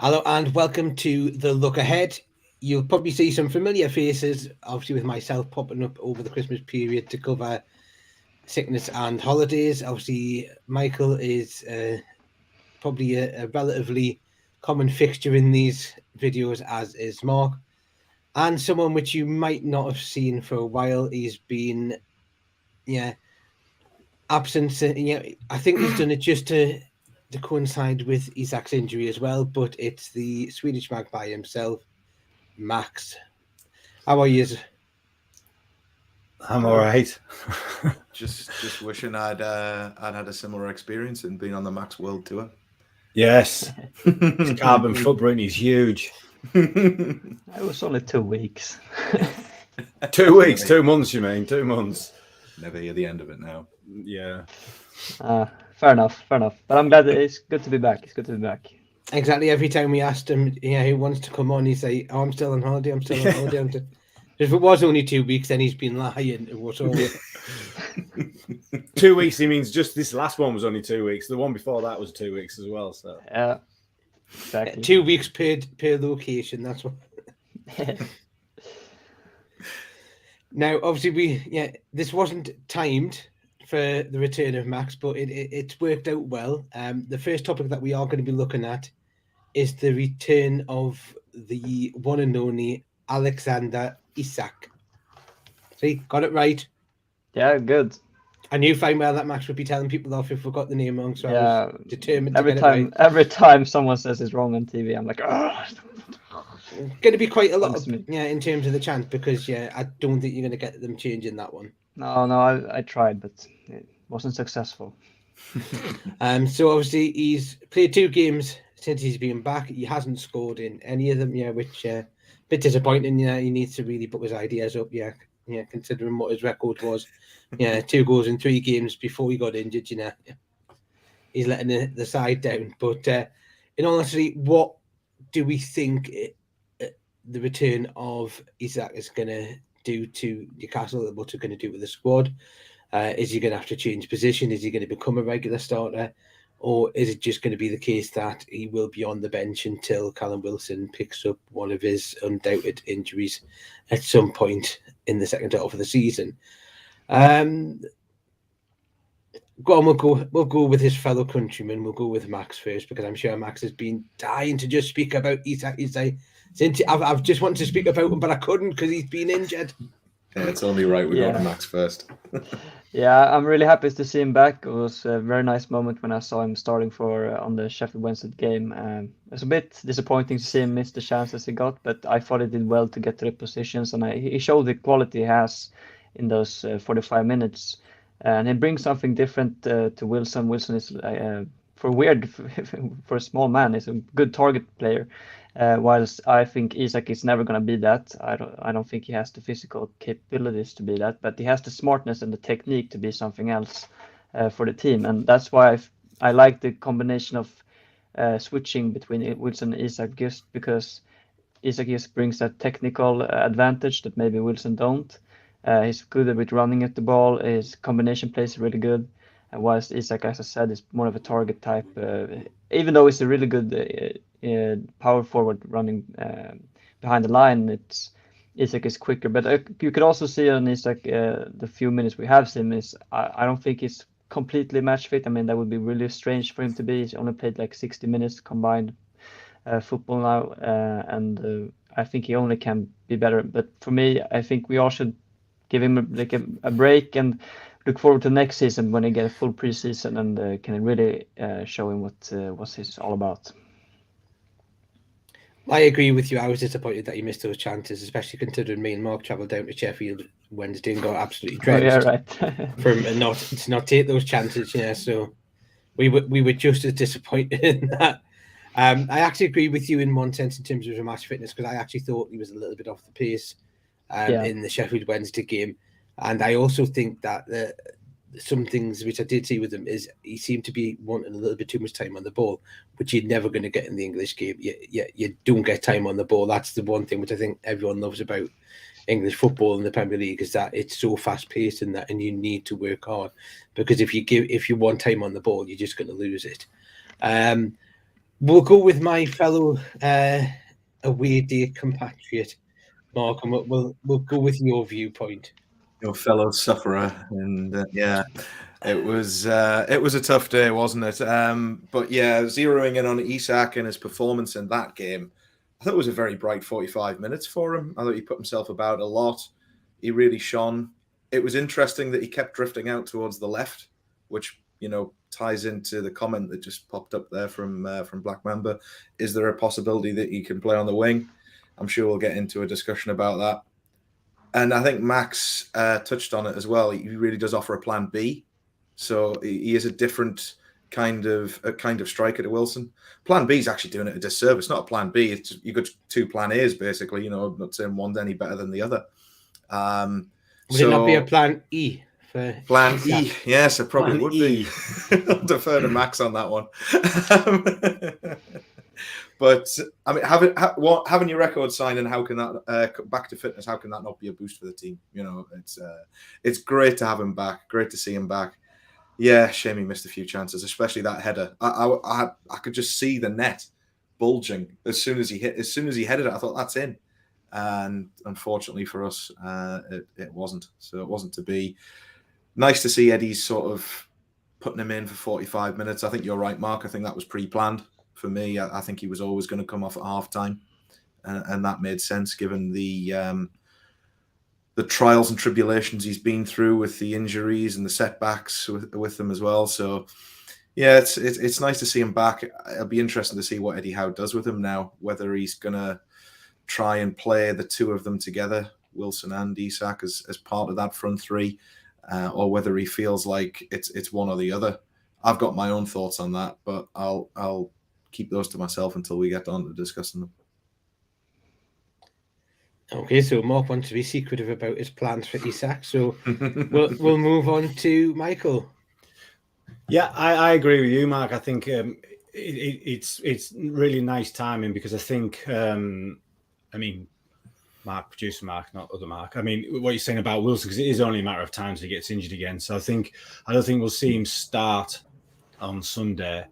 Hello and welcome to the Look Ahead. You'll probably see some familiar faces, obviously with myself popping up over the Christmas period to cover sickness and holidays. Obviously, Michael is probably a relatively common fixture in these videos, as is Mark. And someone which you might not have seen for a while. He's been, absent. I think he's done it just to coincide with Isak's injury as well. But it's the Swedish Magpie himself, Max. How are you? I'm all right. just wishing I'd had a similar experience and been on the Max World Tour. Yes, his carbon footprint is huge. It was only 2 weeks. 2 weeks, 2 months, you mean? 2 months. Never hear the end of it now. Yeah. Fair enough. But I'm glad it's good to be back. It's good to be back. Exactly. Every time we asked him, who wants to come on, he'd say, "Oh, I'm still on holiday. I'm still on holiday." If it was only 2 weeks, then he's been lying. It was all 2 weeks. He means just this last one was only 2 weeks. The one before that was 2 weeks as well. So Yeah, exactly. 2 weeks per location. That's what. Now, obviously, this wasn't timed for the return of Max, but it's worked out well. The first topic that we are going to be looking at is the return of the one and only Alexander Isak. See, got it right. Yeah, good. I knew fine well that Max would be telling people off if we got the name wrong, so I was determined every to get time, it right. Every time someone says it's wrong on TV, I'm like, Going to be quite a lot of, in terms of the chance, because I don't think you're going to get them changing that one. No, I tried, but it wasn't successful. So obviously he's played 2 games since he's been back. He hasn't scored in any of them, which a bit disappointing. He needs to really put his ideas up, considering what his record was. 2 goals in 3 games before he got injured. He's letting the side down. But in all honesty, what do we think the return of Isak is going to do to Newcastle? What's it going to do with the squad? Is he going to have to change position? Is he going to become a regular starter? Or is it just going to be the case that he will be on the bench until Callum Wilson picks up one of his undoubted injuries at some point in the second half of the season? Go on, we'll go with his fellow countryman. We'll go with Max first, because I'm sure Max has been dying to just speak about Isak. I've just wanted to speak about him, but I couldn't because he's been injured. Yeah, it's only right we go to Max first. Yeah, I'm really happy to see him back. It was a very nice moment when I saw him starting for on the Sheffield Wednesday game. It was a bit disappointing to see him miss the chances he got, but I thought he did well to get to the positions, and he showed the quality he has in those 45 minutes. And he brings something different to Wilson. Wilson is for a small man, is a good target player. Whilst I think Isak is never going to be that. I don't think he has the physical capabilities to be that, but he has the smartness and the technique to be something else for the team, and that's why I like the combination of switching between Wilson and Isak, just because Isak just brings that technical advantage that maybe Wilson don't. He's good with running at the ball. His combination play is really good. And whilst Isak, as I said, is more of a target type, even though he's a really good power forward running behind the line, Isak is quicker. But you could also see on Isak, the few minutes we have seen, I don't think he's completely match fit. I mean, that would be really strange for him to be. He's only played like 60 minutes combined football now, and I think he only can be better. But for me, I think we all should give him like a break and look forward to next season when he get a full preseason and can really show him what he's all about. I agree with you. I was disappointed that he missed those chances, especially considering me and Mark travelled down to Sheffield Wednesday and got absolutely drenched for him not take those chances. So we were just as disappointed in that. I actually agree with you in one sense in terms of his match fitness, because I actually thought he was a little bit off the pace in the Sheffield Wednesday game, and I also think that some things which I did see with him is he seemed to be wanting a little bit too much time on the ball, which you're never going to get in the English game. You don't get time on the ball. That's the one thing which I think everyone loves about English football in the Premier League, is that it's so fast paced and you need to work hard, because if you want time on the ball, you're just going to lose it. We'll go with my fellow away day compatriot, Mark, and we'll go with your viewpoint. Your fellow sufferer, and yeah, it was a tough day, wasn't it? But yeah, zeroing in on Isak and his performance in that game, I thought it was a very bright 45 minutes for him. I thought he put himself about a lot. He really shone. It was interesting that he kept drifting out towards the left, which ties into the comment that just popped up there from Black Mamba. Is there a possibility that he can play on the wing? I'm sure we'll get into a discussion about that. And I think Max touched on it as well. He really does offer a plan B. So he is a different kind of striker to Wilson. Plan B is actually doing it a disservice. Not a plan B. It's just, you got two plan A's basically. I'm not saying one's any better than the other. Would it not be a plan E? Plan E, yes, it probably would be. I'll defer to Max on that one. But I mean, having your record signed, and how can that back to fitness? How can that not be a boost for the team? It's great to have him back. Great to see him back. Yeah, shame he missed a few chances, especially that header. I could just see the net bulging as soon as he headed it. I thought that's in. And unfortunately for us, it wasn't. So it wasn't to be. Nice to see Eddie's sort of putting him in for 45 minutes. I think you're right, Mark. I think that was pre-planned for me. I think he was always going to come off at half-time, and that made sense given the trials and tribulations he's been through with the injuries and the setbacks with them as well. So, yeah, it's nice to see him back. It'll be interesting to see what Eddie Howe does with him now, whether he's going to try and play the two of them together, Wilson and Isak, as part of that front three, or whether he feels like it's one or the other. I've got my own thoughts on that, but I'll keep those to myself until we get on to discussing them. Okay, so Mark wants to be secretive about his plans for Isak, so we'll move on to Michael. Yeah, I agree with you, Mark. I think it's really nice timing because I think, Mark, producer Mark, not other Mark. I mean, what you're saying about Wilson, because it is only a matter of time till he gets injured again. So I don't think we'll see him start on Sunday,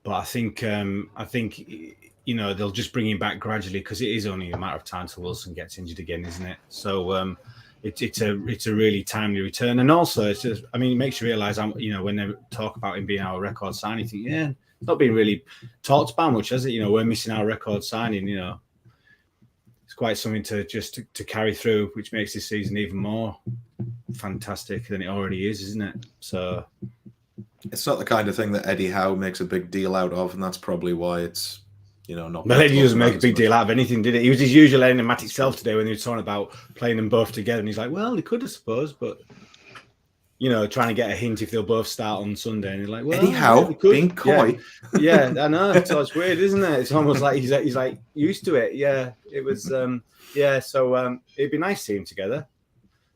but I think they'll just bring him back gradually because it is only a matter of time till Wilson gets injured again, isn't it? So it's a really timely return, and also it's just, it makes you realise, when they talk about him being our record signing, you think, yeah, it's not been really talked about much, has it? We're missing our record signing. It's quite something to carry through, which makes this season even more fantastic than it already is, isn't it? So it's not the kind of thing that Eddie Howe makes a big deal out of, and that's probably why it's not. But Eddie doesn't make a big deal out of anything, did it? He was his usual enigmatic self today when he was talking about playing them both together, and he's like, "Well, he could, I suppose, but." Trying to get a hint if they'll both start on Sunday, and he's like, "Well, Eddie Howe being coy." Yeah, I know. So it's weird, isn't it? It's almost like he's like used to it. Yeah, it was. So it'd be nice to see him together,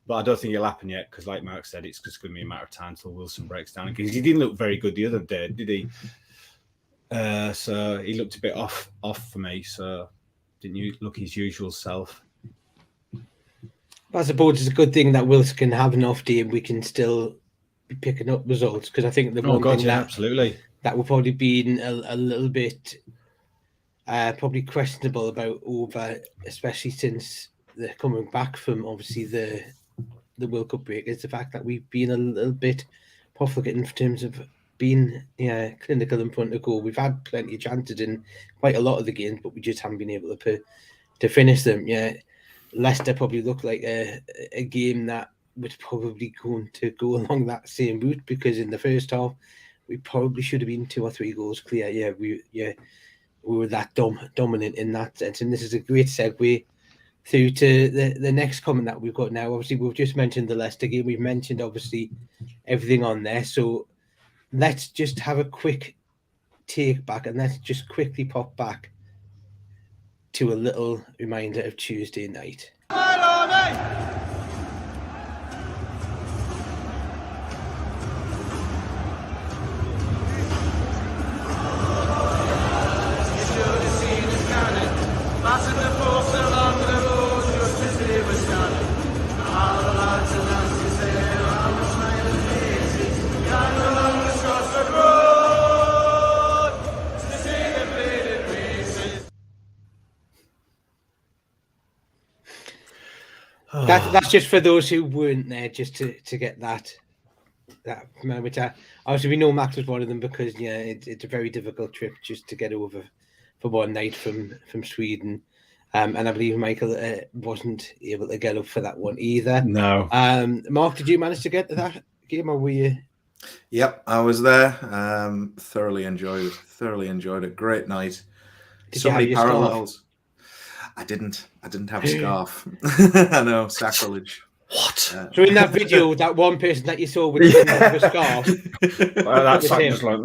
but I don't think it'll happen yet because, like Mark said, it's just going to be a matter of time till Wilson breaks down because he didn't look very good the other day, did he? So he looked a bit off for me. So didn't look his usual self. I suppose it's a good thing that Wilson can have an off day and we can still be picking up results because I think absolutely. That would probably be a little bit probably questionable about over, especially since they're coming back from obviously the World Cup break, is the fact that we've been a little bit profligate in terms of being clinical in front of goal. We've had plenty of chances in quite a lot of the games, but we just haven't been able to finish them. Yeah. Leicester probably looked like a game that was probably going to go along that same route because in the first half we probably should have been 2 or 3 goals clear. Yeah, we were that dominant in that sense, and this is a great segue through to the next comment that we've got now. Obviously, we've just mentioned the Leicester game. We've mentioned obviously everything on there. So let's just have a quick take back and let's just quickly pop back to a little reminder of Tuesday night. That's just for those who weren't there, just to get that which obviously we know Max was one of them, because it's a very difficult trip just to get over for one night from Sweden. And I believe Michael wasn't able to get up for that one either. No. Mark, did you manage to get to that game, or were you? Yep, I was there. Thoroughly enjoyed it. Great night. Did so you have many your scarf? parallels. I didn't have a scarf. I know, sacrilege. What? So in that video, that one person that you saw with a scarf, Well, that's with like him. just like.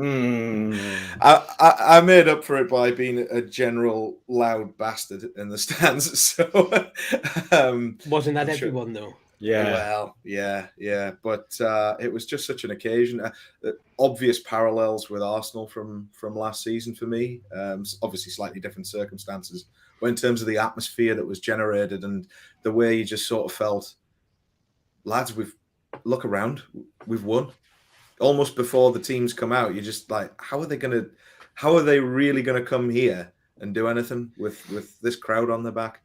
I made up for it by being a general loud bastard in the stands. So wasn't that I'm sure- everyone though? Yeah. Well, yeah. But it was just such an occasion. Obvious parallels with Arsenal from last season for me. Obviously, slightly different circumstances, but in terms of the atmosphere that was generated and the way you just sort of felt, lads, look around, we've won. Almost before the teams come out, you're just like, how are they really gonna come here and do anything with this crowd on their back?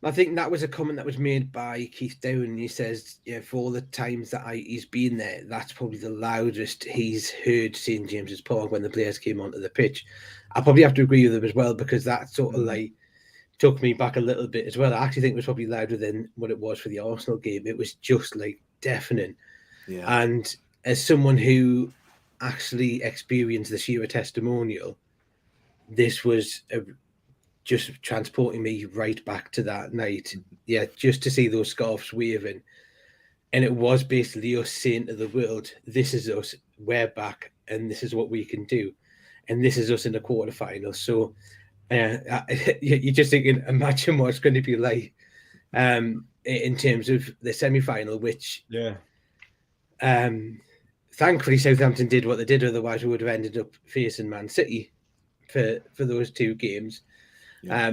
I think that was a comment that was made by Keith Down. He says, for all the times that he's been there, that's probably the loudest he's heard St. James's Park when the players came onto the pitch. I probably have to agree with him as well, because that sort of like took me back a little bit as well. I actually think it was probably louder than what it was for the Arsenal game. It was just like deafening. Yeah. And as someone who actually experienced the Shearer testimonial, this was just transporting me right back to that night. Yeah, just to see those scarves waving. And it was basically us saying to the world, this is us, we're back, and this is what we can do. And this is us in the quarterfinals. So you're just thinking, imagine what it's going to be like in terms of the semi-final, which thankfully Southampton did what they did, otherwise we would have ended up facing Man City for those two games. Yeah.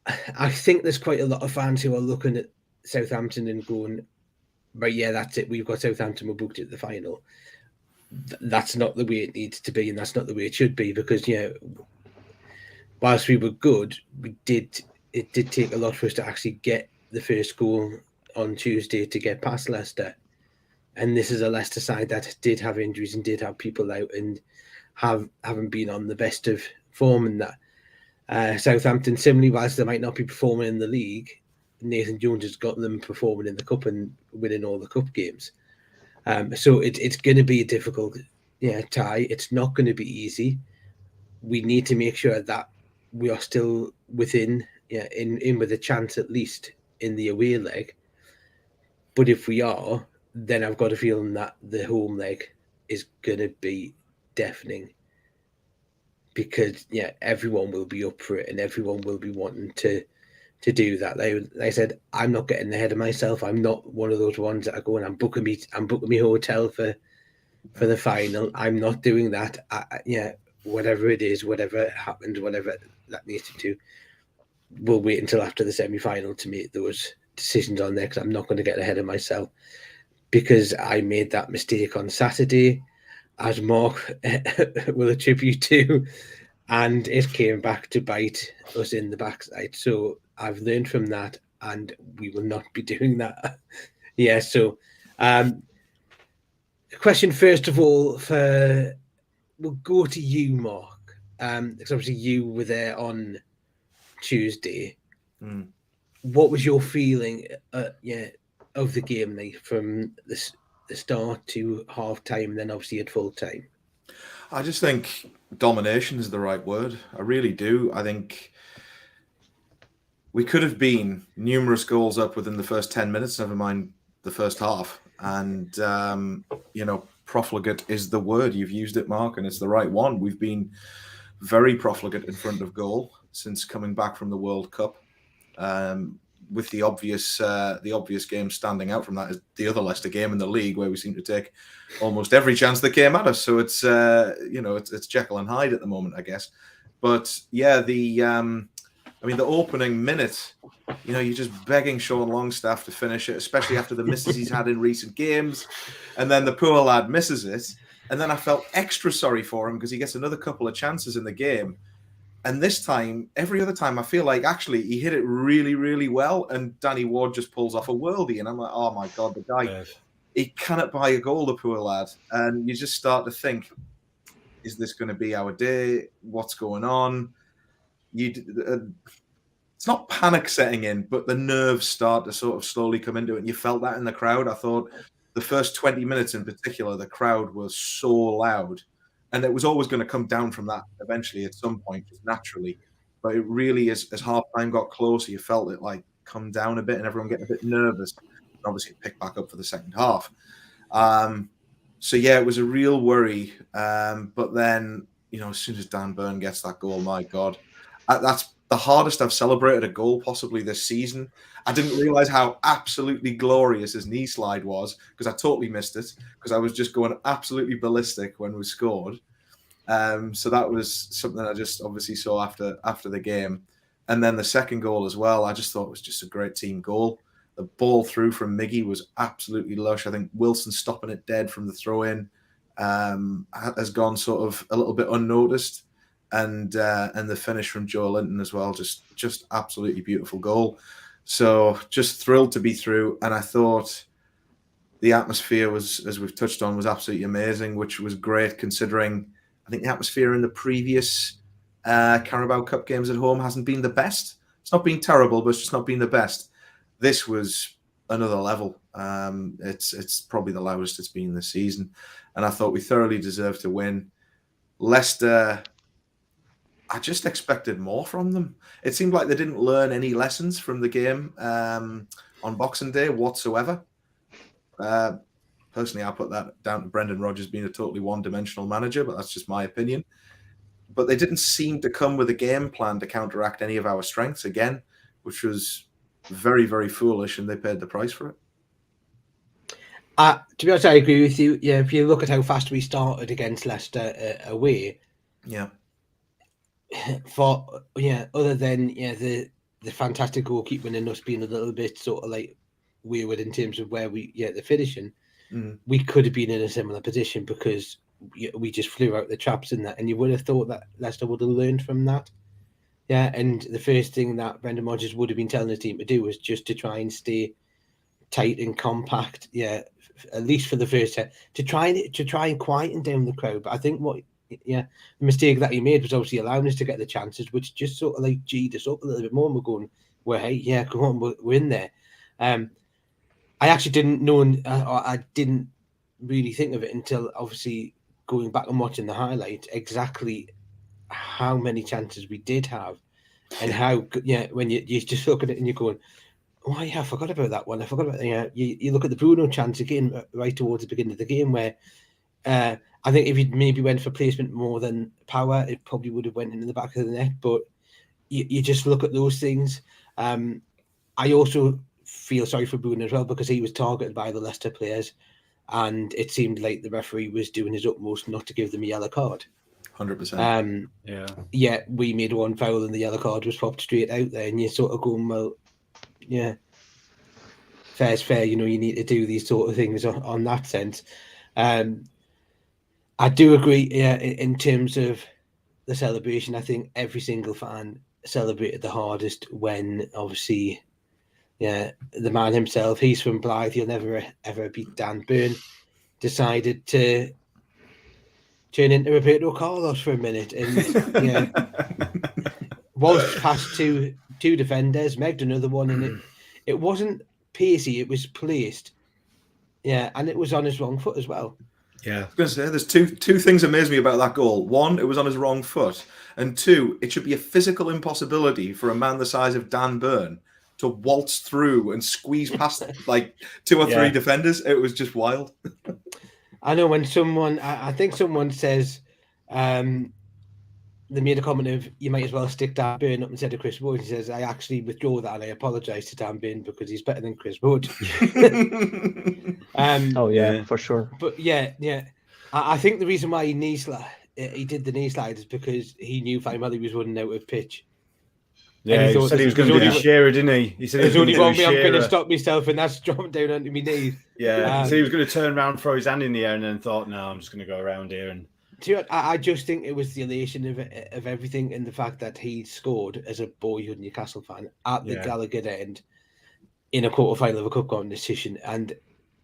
I think there's quite a lot of fans who are looking at Southampton and going, right, yeah, that's it, we've got Southampton, we're booked at the final. That's not the way it needs to be, and that's not the way it should be, because whilst we were good, it did take a lot for us to actually get the first goal on Tuesday to get past Leicester. And this is a Leicester side that did have injuries and did have people out and haven't been on the best of form in that. Southampton, similarly, whilst they might not be performing in the league, Nathan Jones has got them performing in the cup and winning all the cup games. So it's going to be a difficult tie. It's not going to be easy. We need to make sure that we are still within, in with a chance at least in the away leg. But if we are, then I've got a feeling that the home leg is going to be deafening, because everyone will be up for it and everyone will be wanting to do that. Like I said, I'm not getting ahead of myself. I'm not one of those ones that are going, I'm booking me hotel for the final. I'm not doing that. Whatever it is, whatever happens, whatever that needs to do, we'll wait until after the semi-final to make those decisions on there, because I'm not going to get ahead of myself, because I made that mistake on Saturday, as Mark will attribute to, and it came back to bite us in the backside. So I've learned from that, and we will not be doing that. So question first of all, we'll go to you, Mark, because obviously you were there on Tuesday. What was your feeling of the game, like, from the start to half time and then obviously at full time? I just think domination is the right word. I really do. I think we could have been numerous goals up within the first 10 minutes, never mind the first half. And, profligate is the word. You've used it, Mark, and it's the right one. We've been very profligate in front of goal since coming back from the World Cup. With the obvious game standing out from that is the other Leicester game in the league, where we seem to take almost every chance that came at us. So it's it's Jekyll and Hyde at the moment, I guess. But the opening minute, you're just begging Sean Longstaff to finish it, especially after the misses he's had in recent games, and then the poor lad misses it. And then I felt extra sorry for him because he gets another couple of chances in the game. And this time, every other time, I feel like actually he hit it really, really well, and Danny Ward just pulls off a worldie, and I'm like, oh my god, the guy, he cannot buy a goal, the poor lad. And you just start to think, is this going to be our day? What's going on? It's not panic setting in, but the nerves start to sort of slowly come into it. And you felt that in the crowd. I thought the first 20 minutes in particular, the crowd was so loud. And it was always going to come down from that eventually at some point, just naturally. But it really, as half time got closer, you felt it like come down a bit and everyone getting a bit nervous. And obviously, it picked back up for the second half. So, yeah, it was a real worry. But then, as soon as Dan Burn gets that goal, my God, that's the hardest I've celebrated a goal possibly this season. I didn't realize how absolutely glorious his knee slide was because I totally missed it because I was just going absolutely ballistic when we scored. So that was something I just obviously saw after the game. And then the second goal as well, I just thought it was just a great team goal. The ball through from Miggy was absolutely lush. I think Wilson stopping it dead from the throw-in has gone sort of a little bit unnoticed. And the finish from Joe Linton as well, just absolutely beautiful goal. So just thrilled to be through. And I thought the atmosphere was, as we've touched on, was absolutely amazing, which was great considering I think the atmosphere in the previous Carabao Cup games at home hasn't been the best. It's not been terrible, but it's just not been the best. This was another level. It's probably the loudest it's been this season. And I thought we thoroughly deserved to win. Leicester, I just expected more from them. It seemed like they didn't learn any lessons from the game on Boxing Day whatsoever. Personally, I put that down to Brendan Rodgers being a totally one-dimensional manager, but that's just my opinion. But they didn't seem to come with a game plan to counteract any of our strengths again, which was very, very foolish, and they paid the price for it. To be honest, I agree with you. Yeah, if you look at how fast we started against Leicester away, yeah. Other than the fantastic goalkeeping and us being a little bit sort of like wayward in terms of where the finishing, we could have been in a similar position because we just flew out the traps in that, and you would have thought that Leicester would have learned from that. Yeah, and the first thing that Brendan Rodgers would have been telling the team to do was just to try and stay tight and compact. Yeah, at least for the first set, to try and quieten down the crowd. But I think the mistake that he made was obviously allowing us to get the chances, which just sort of like G'd us up a little bit more. And we're going, well, hey, yeah, come on, we're in there. I actually didn't know, or I didn't really think of it until obviously going back and watching the highlights, exactly how many chances we did have, and how when you just look at it and you're going, oh yeah, I forgot about that one. I forgot about you look at the Bruno chance again right towards the beginning of the game where I think if he'd maybe went for placement more than power, it probably would have went into the back of the net. But you just look at those things. I also feel sorry for Bruno as well because he was targeted by the Leicester players, and it seemed like the referee was doing his utmost not to give them a yellow card. 100%. Yeah, we made one foul and the yellow card was popped straight out there, and you're sort of going, well, yeah, fair's fair. You need to do these sort of things on that sense. I do agree. Yeah, in terms of the celebration, I think every single fan celebrated the hardest when, obviously, the man himself, he's from Blythe, he'll never ever beat Dan Burn, decided to turn into Roberto Carlos for a minute and waltzed past two defenders, megged another one, and it wasn't pacey, it was placed. Yeah, and it was on his wrong foot as well. Yeah, I was going to say, there's two things amaze me about that goal. One, it was on his wrong foot. And two, it should be a physical impossibility for a man the size of Dan Burn to waltz through and squeeze past like two or three defenders. It was just wild. I know when I think someone says, they made a comment of, you might as well stick Dan Burn up instead of Chris Wood. He says, I actually withdraw that and I apologise to Dan Burn because he's better than Chris Wood. For sure. But I think the reason why he did the knee slide is because he knew finally he was running out of pitch. Yeah, he said he was going to do the Shearer, didn't he? He said there's only one way I'm going to stop myself, and that's dropping down onto my knees. Yeah, he said he was going to turn around, throw his hand in the air, and then thought, no, I'm just going to go around here. And I just think it was the elation of everything, and the fact that he scored as a boyhood Newcastle fan at the Gallagher end in a quarter-final of a cup competition. And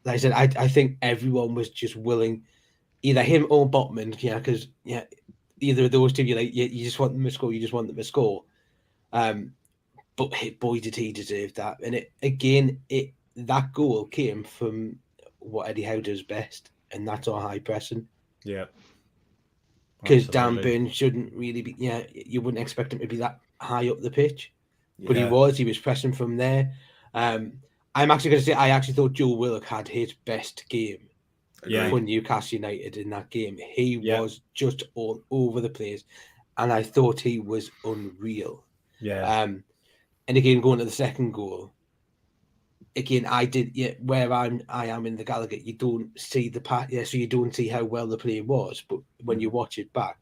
like I said, I think everyone was just willing, either him or Botman, because either of those two, you just want them to score, you just want them to score. But boy, did he deserve that. And that goal came from what Eddie Howe does best, and that's our high pressing. Yeah. Because Dan Burn shouldn't really be, you wouldn't expect him to be that high up the pitch. Yeah. But he was pressing from there. I'm actually going to say, I actually thought Joe Willock had his best game for Newcastle United in that game. He was just all over the place, and I thought he was unreal. Yeah. And again, going to the second goal, again, where I am in the Gallagher, you don't see the pass, so you don't see how well the play was. But when you watch it back,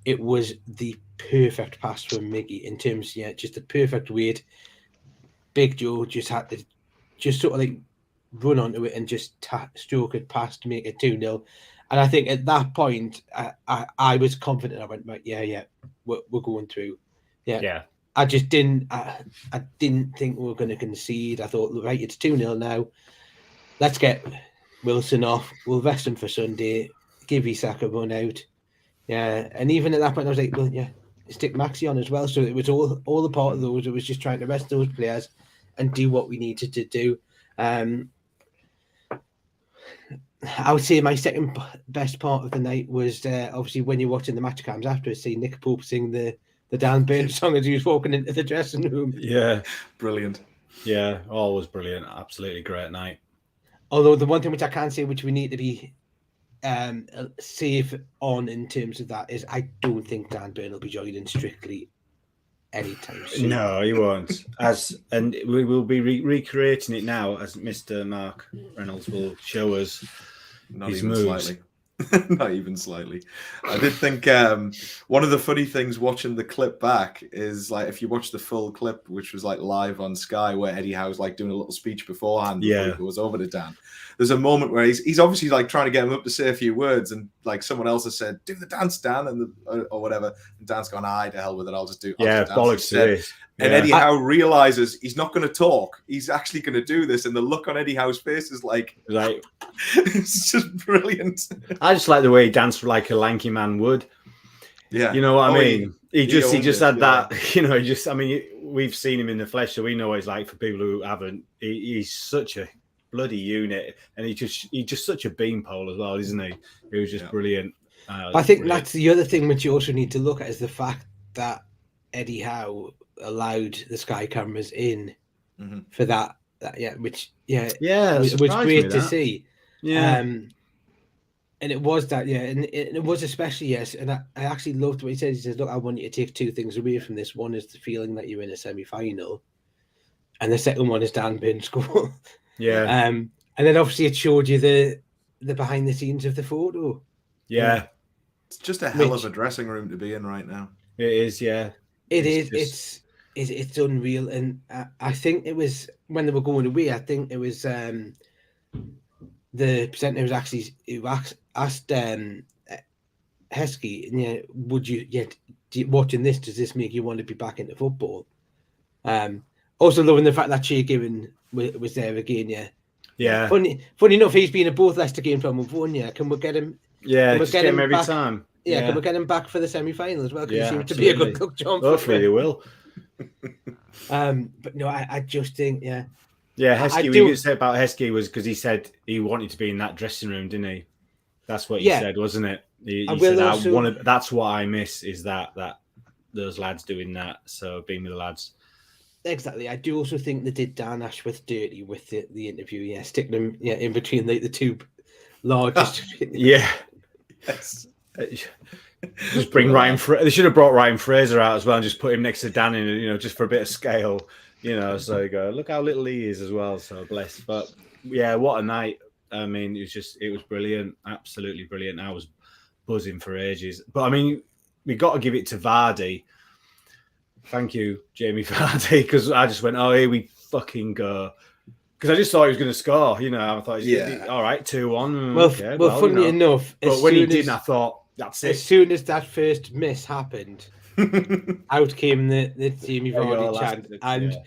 it was the perfect pass from Miggy in terms, just the perfect weight. Big Joe just had to just sort of like run onto it and just stroke it past to make it 2-0. And I think at that point, I was confident. I went, right, we're going through. Yeah. I just didn't. I didn't think we were going to concede. I thought, right, it's 2-0 now. Let's get Wilson off. We'll rest him for Sunday. Give Isak a run out. Yeah, and even at that point, I was like, well, stick Maxi on as well. So it was all a part of those. It was just trying to rest those players and do what we needed to do. I would say my second best part of the night was obviously when you're watching the match cams after, see Nick Pope sing the Dan Burn song as he was walking into the dressing room. Yeah. Brilliant. Yeah, always brilliant. Absolutely great night. Although the one thing which I can say, which we need to be safe on in terms of that, is I don't think Dan Burn will be joining Strictly anytime soon. No, he won't. And we will be recreating it now, as Mr. Mark Reynolds will show us his moves. Slightly. Not even slightly. I did think one of the funny things watching the clip back is like if you watch the full clip, which was like live on Sky, where Eddie Howe's like doing a little speech beforehand before he goes over to Dan. There's a moment where he's obviously like trying to get him up to say a few words, and like someone else has said, "Do the dance, Dan," or whatever. And Dan's gone, "To hell with it. I'll just do." Bollocks to this. And Eddie Howe realizes he's not going to talk. He's actually going to do this. And the look on Eddie Howe's face is like it's just brilliant. I just like the way he danced like a lanky man would. Yeah. You know what I mean? He just had that, we've seen him in the flesh, so we know what he's like. For people who haven't, he's such a bloody unit. And he's just such a beanpole as well, isn't he? He was just brilliant. I think that's the other thing which you also need to look at is the fact that Eddie Howe allowed the Sky cameras in for that, which was great to see. And it was that, and it was especially, and I actually loved what he said. He says, "Look, I want you to take two things away from this. One is the feeling that you're in a semi-final, and the second one is Dan Burn's goal." And then obviously it showed you the behind the scenes of the photo. Yeah, it's just a hell of a dressing room to be in right now. It is, yeah. It's unreal, and I think it was when they were going away. I think it was the presenter who asked Heskey, would you watching this? Does this make you want to be back into football? Also loving the fact that Shea Given was there again. Yeah. Funny enough, he's been at both Leicester games from before. Can we get him? Yeah, just get him every time. Can we get him back for the semi-final as well? Because he seems to be a good cook, John. Hopefully he will. But no, I just think, Heskey. What you said about Heskey was because he said he wanted to be in that dressing room, didn't he? That's what he said, wasn't it? He said, "That's what I miss is that those lads doing that." So being with the lads. Exactly. I do also think they did Dan Ashworth dirty with the interview. Sticking him in between the two largest. Yes. Just bring Ryan. They should have brought Ryan Fraser out as well and just put him next to Dan in, just for a bit of scale, So you go, look how little he is as well. So blessed. But what a night. I mean, it was brilliant, absolutely brilliant. I was buzzing for ages. But I mean, we got to give it to Vardy. Thank you, Jamie Vardy, because I just went, oh, here we fucking go. Because I just thought he was going to score, I thought, all right, 2-1. Well, funny enough. But when he didn't, I thought, That's as it. soon as that first miss happened, out came the Jamie Yeah, your Vardy last chant, bit, and yeah.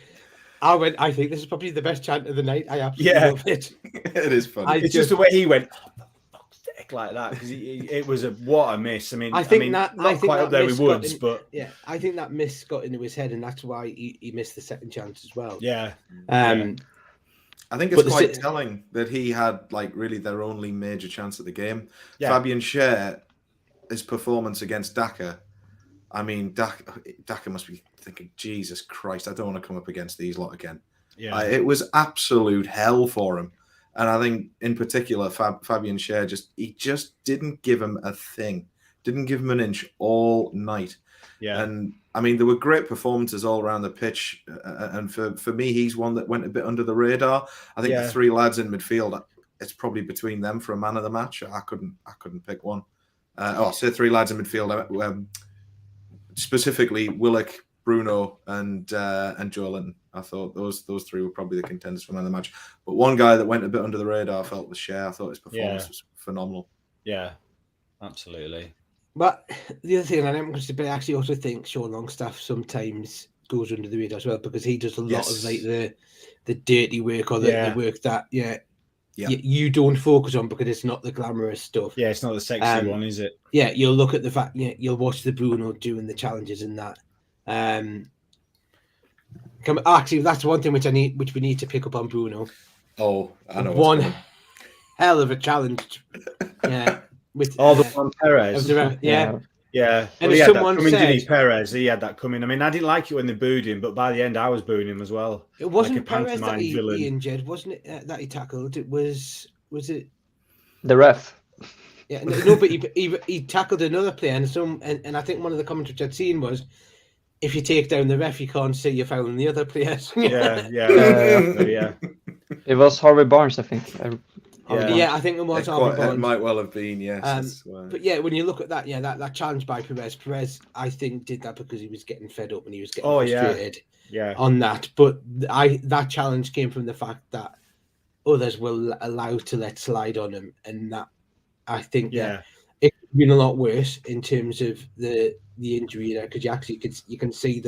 I went, I think this is probably the best chant of the night. I absolutely Yeah. love it. It is funny. I It's just the way he went, oh, for fuck's sake, like that, because it was what a miss. I mean, I think that not quite up there with Woods, but yeah, I think that miss got into his head, and that's why he missed the second chance as well. yeah. I think it's But quite telling that he had like really their only major chance at the game. Yeah. Fabian Schär, his performance against Daka. I mean, Daka must be thinking, Jesus Christ, I don't want to come up against these lot again. Yeah. It was absolute hell for him. And I think in particular, Fabian Schär just didn't give him a thing. Didn't give him an inch all night. Yeah. And I mean, there were great performances all around the pitch. And for me, he's one that went a bit under the radar. I think the three lads in midfield, it's probably between them for a man of the match. I couldn't pick one. So three lads in midfield. Specifically, Willock, Bruno, and Joe Linton. I thought those three were probably the contenders for man of the match. But one guy that went a bit under the radar, I felt, was Schär. I thought his performance was phenomenal. Yeah, absolutely. But the other thing, and I'm going to say, I actually also think Sean Longstaff sometimes goes under the radar as well, because he does a lot of like the dirty work, or the work that you don't focus on because it's not the glamorous stuff. Yeah, it's not the sexy one, is it? Yeah, you'll look at the fact. Yeah, you'll watch the Bruno doing the challenges and that. Actually, that's one thing which we need to pick up on Bruno. Oh, I know one hell of a challenge. Yeah, with the one Perez. Yeah. And he had that coming, didn't he, Perez? He had that coming. I mean, I didn't like it when they booed him, but by the end, I was booing him as well. It wasn't like a Perez that villain. he injured, wasn't it? That he tackled. It was it the ref? Yeah, no, but he tackled another player, and I think one of the commentaries I'd seen was, if you take down the ref, you can't say you're fouling the other players. Yeah. It was Harvey Barnes, I think. I think it was Harvey Barnes. It might well have been, yes. But yeah, when you look at that, that challenge by Perez, I think did that because he was getting fed up and he was getting frustrated on that. But that challenge came from the fact that others were allowed to let slide on him, and that I think it could have been a lot worse in terms of the injury there, because you can see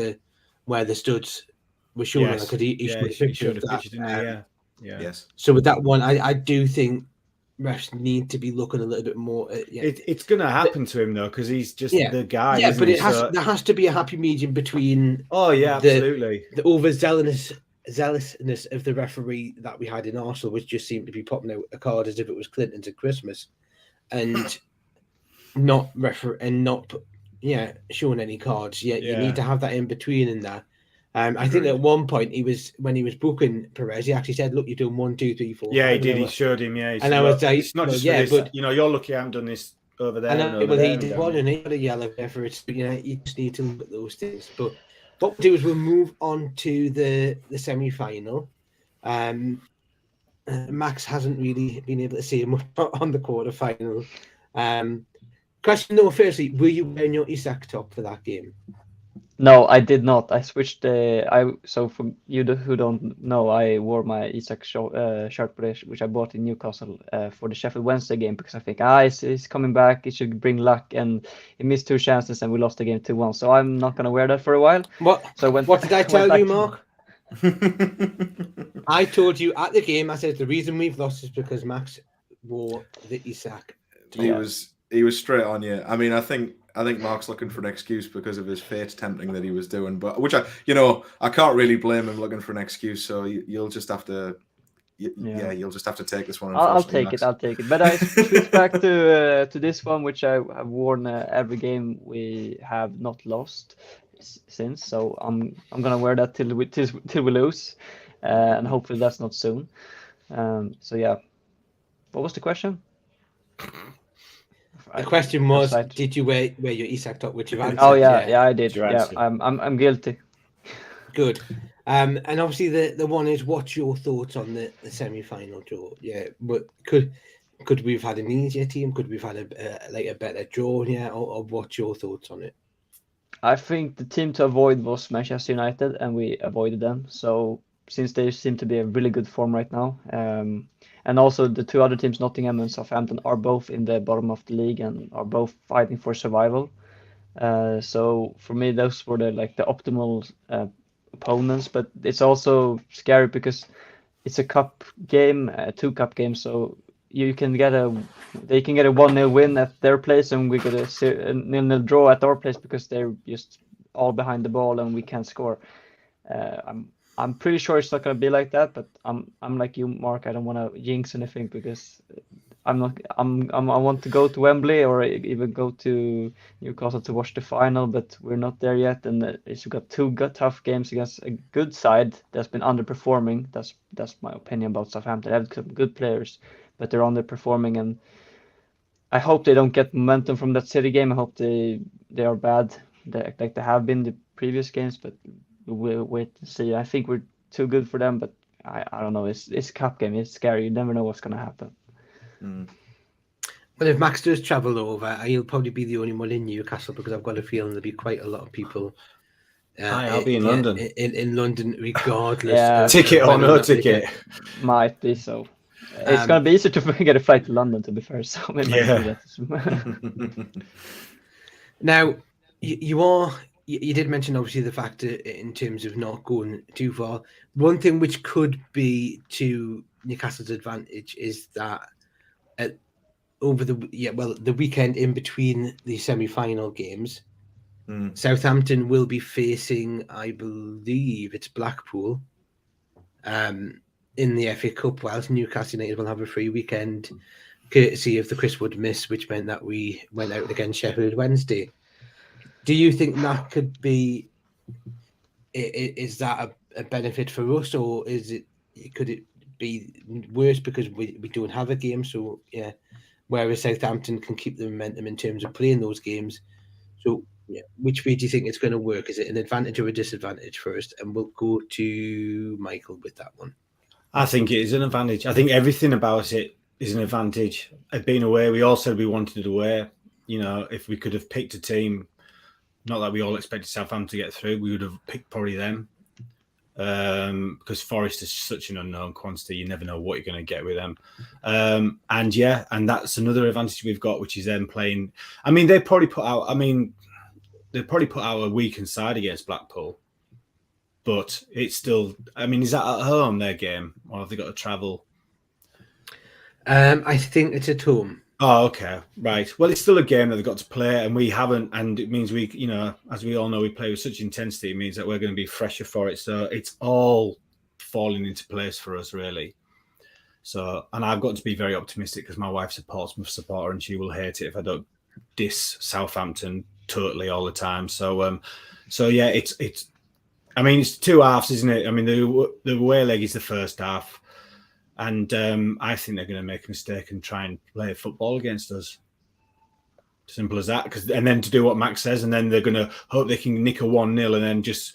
where the studs were showing, because he showed a picture of that. Yes. So with that one, I do think refs need to be looking a little bit more. It's going to happen to him though, because he's just the guy. Yeah, but there has to be a happy medium between. Oh yeah, absolutely. The overzealousness of the referee that we had in Arsenal, which just seemed to be popping out a card as if it was Clinton's at Christmas, and not showing any cards. You need to have that in between in there. I think at one point when he was booking Perez, he actually said, "Look, you're doing 1, 2, 3, 4." Yeah, he did. He showed him. Yeah, and I was like, "It's not just for this. But you're lucky I haven't done this over there." He did one, and he got a yellow for it. You just need to look at those things. But what we'll do is we'll move on to the semi-final. Max hasn't really been able to see him on the quarter-final. Question though, firstly, were you wearing your Isak top for that game? No, I did not. I switched. So for you who don't know, I wore my Isak shirt, which I bought in Newcastle for the Sheffield Wednesday game, because I think he's coming back. It should bring luck, and he missed 2 chances, and we lost the game 2-1. So I'm not gonna wear that for a while. What did I tell you, Mark? I told you at the game. I said the reason we've lost is because Max wore the Isak. He was straight on you. I mean, I think Mark's looking for an excuse because of his fate tempting that he was doing, but which I can't really blame him looking for an excuse. So you'll just have to, you'll just have to take this one. I'll take it. But I switch back to this one, which I have worn every game we have not lost since. So I'm gonna wear that till we lose, and hopefully that's not soon. So yeah, what was the question? The question was, did you wear your Isak top, which you've answered? Oh yeah, I did. Yeah, I'm guilty. Good. And obviously the one is, what's your thoughts on the semi-final draw? Yeah, but could we have had an easier team? Could we have had a better draw? Yeah, or what's your thoughts on it? I think the team to avoid was Manchester United, and we avoided them. So since they seem to be in really good form right now, And also the two other teams, Nottingham and Southampton, are both in the bottom of the league and are both fighting for survival. So for me, those were the optimal opponents. But it's also scary because it's a cup game, two cup games. So they can get a 1-0 win at their place, and we get a 0-0 draw at our place because they're just all behind the ball and we can't score. I'm pretty sure it's not going to be like that, but I'm like you, Mark. I don't want to jinx anything because I want to go to Wembley or even go to Newcastle to watch the final, but we're not there yet. And we've got two tough games against a good side that's been underperforming. That's my opinion about Southampton. They have some good players, but they're underperforming, and I hope they don't get momentum from that City game. I hope they are bad, like they have been the previous games, but we'll wait to see. I think we're too good for them, but I don't know. It's a cup game. It's scary. You never know what's going to happen. Well, if Max does travel over, he'll probably be the only one in Newcastle because I've got a feeling there'll be quite a lot of people. I'll be in London. In London, regardless. Yeah, ticket or no ticket. Might be so. It's going to be easier to get a flight to London, to be fair. So maybe I can do that. Now, you did mention obviously the fact that in terms of not going too far. One thing which could be to Newcastle's advantage is that over the weekend in between the semi-final games, Southampton will be facing, I believe it's Blackpool, in the FA Cup, whilst Newcastle United will have a free weekend, courtesy of the Chris Wood miss, which meant that we went out against Sheffield Wednesday. Do you think that could be? Is that a benefit for us, or could it be worse because we don't have a game? So yeah, whereas Southampton can keep the momentum in terms of playing those games. So yeah, which way do you think it's going to work? Is it an advantage or a disadvantage first? And we'll go to Michael with that one. I think it is an advantage. I think everything about it is an advantage. Being away, we all said we wanted it away. If we could have picked a team. Not that we all expected Southampton to get through. We would have picked probably them because Forest is such an unknown quantity. You never know what you're going to get with them. And that's another advantage we've got, which is them playing. I mean, they probably put out a weakened side against Blackpool, but it's still. I mean, is that at home their game, or have they got to travel? I think it's at home. Oh, okay. Right. Well, it's still a game that they've got to play, and we haven't. And it means we, as we all know, we play with such intensity. It means that we're going to be fresher for it. So it's all falling into place for us, really. So, and I've got to be very optimistic because my wife's a Portsmouth supporter, and she will hate it if I don't diss Southampton totally all the time. So yeah, it's. I mean, it's two halves, isn't it? I mean, the away leg is the first half. And I think they're going to make a mistake and try and play football against us. Simple as that. And then to do what Max says, and then they're going to hope they can nick a 1-0 and then just,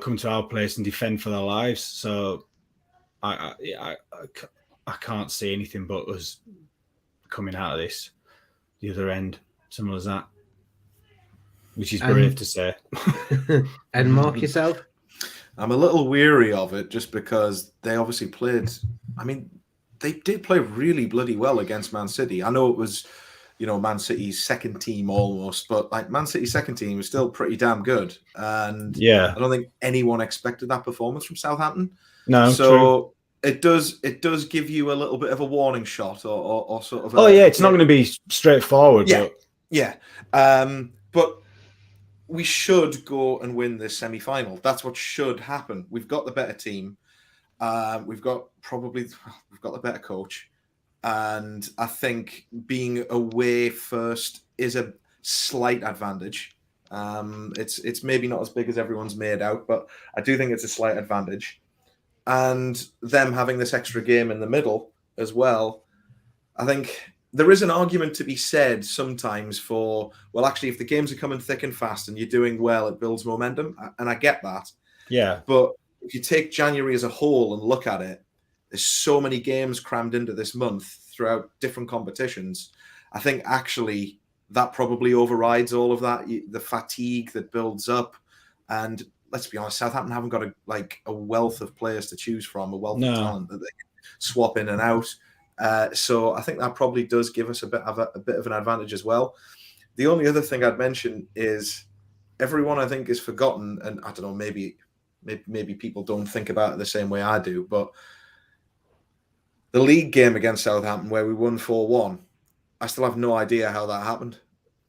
come to our place and defend for their lives. So I can't see anything but us coming out of this the other end. Simple as that. Which is brave to say. And Mark, yourself? I'm a little weary of it just because they obviously played. I mean, they did play really bloody well against Man City. I know it was, Man City's second team almost, but like Man City's second team was still pretty damn good. And yeah, I don't think anyone expected that performance from Southampton. No, so true. It does give you a little bit of a warning shot or sort of. It's not going to be straightforward. Yeah, but. We should go and win this semi-final. That's what should happen. We've got the better team. We've got the better coach. And I think being away first is a slight advantage. It's maybe not as big as everyone's made out, but I do think it's a slight advantage. And them having this extra game in the middle as well, I think there is an argument to be said sometimes for, well, actually, if the games are coming thick and fast and you're doing well, it builds momentum. And I get that. Yeah. But if you take January as a whole and look at it, there's so many games crammed into this month throughout different competitions. I think actually that probably overrides all of that, the fatigue that builds up. And let's be honest, Southampton haven't got a wealth of players to choose from, a wealth of talent that swap in and out. So I think that probably does give us a bit of an advantage as well. The only other thing I'd mention is everyone, I think, is forgotten, and I don't know, maybe people don't think about it the same way I do, but the league game against Southampton where we won 4-1, I still have no idea how that happened.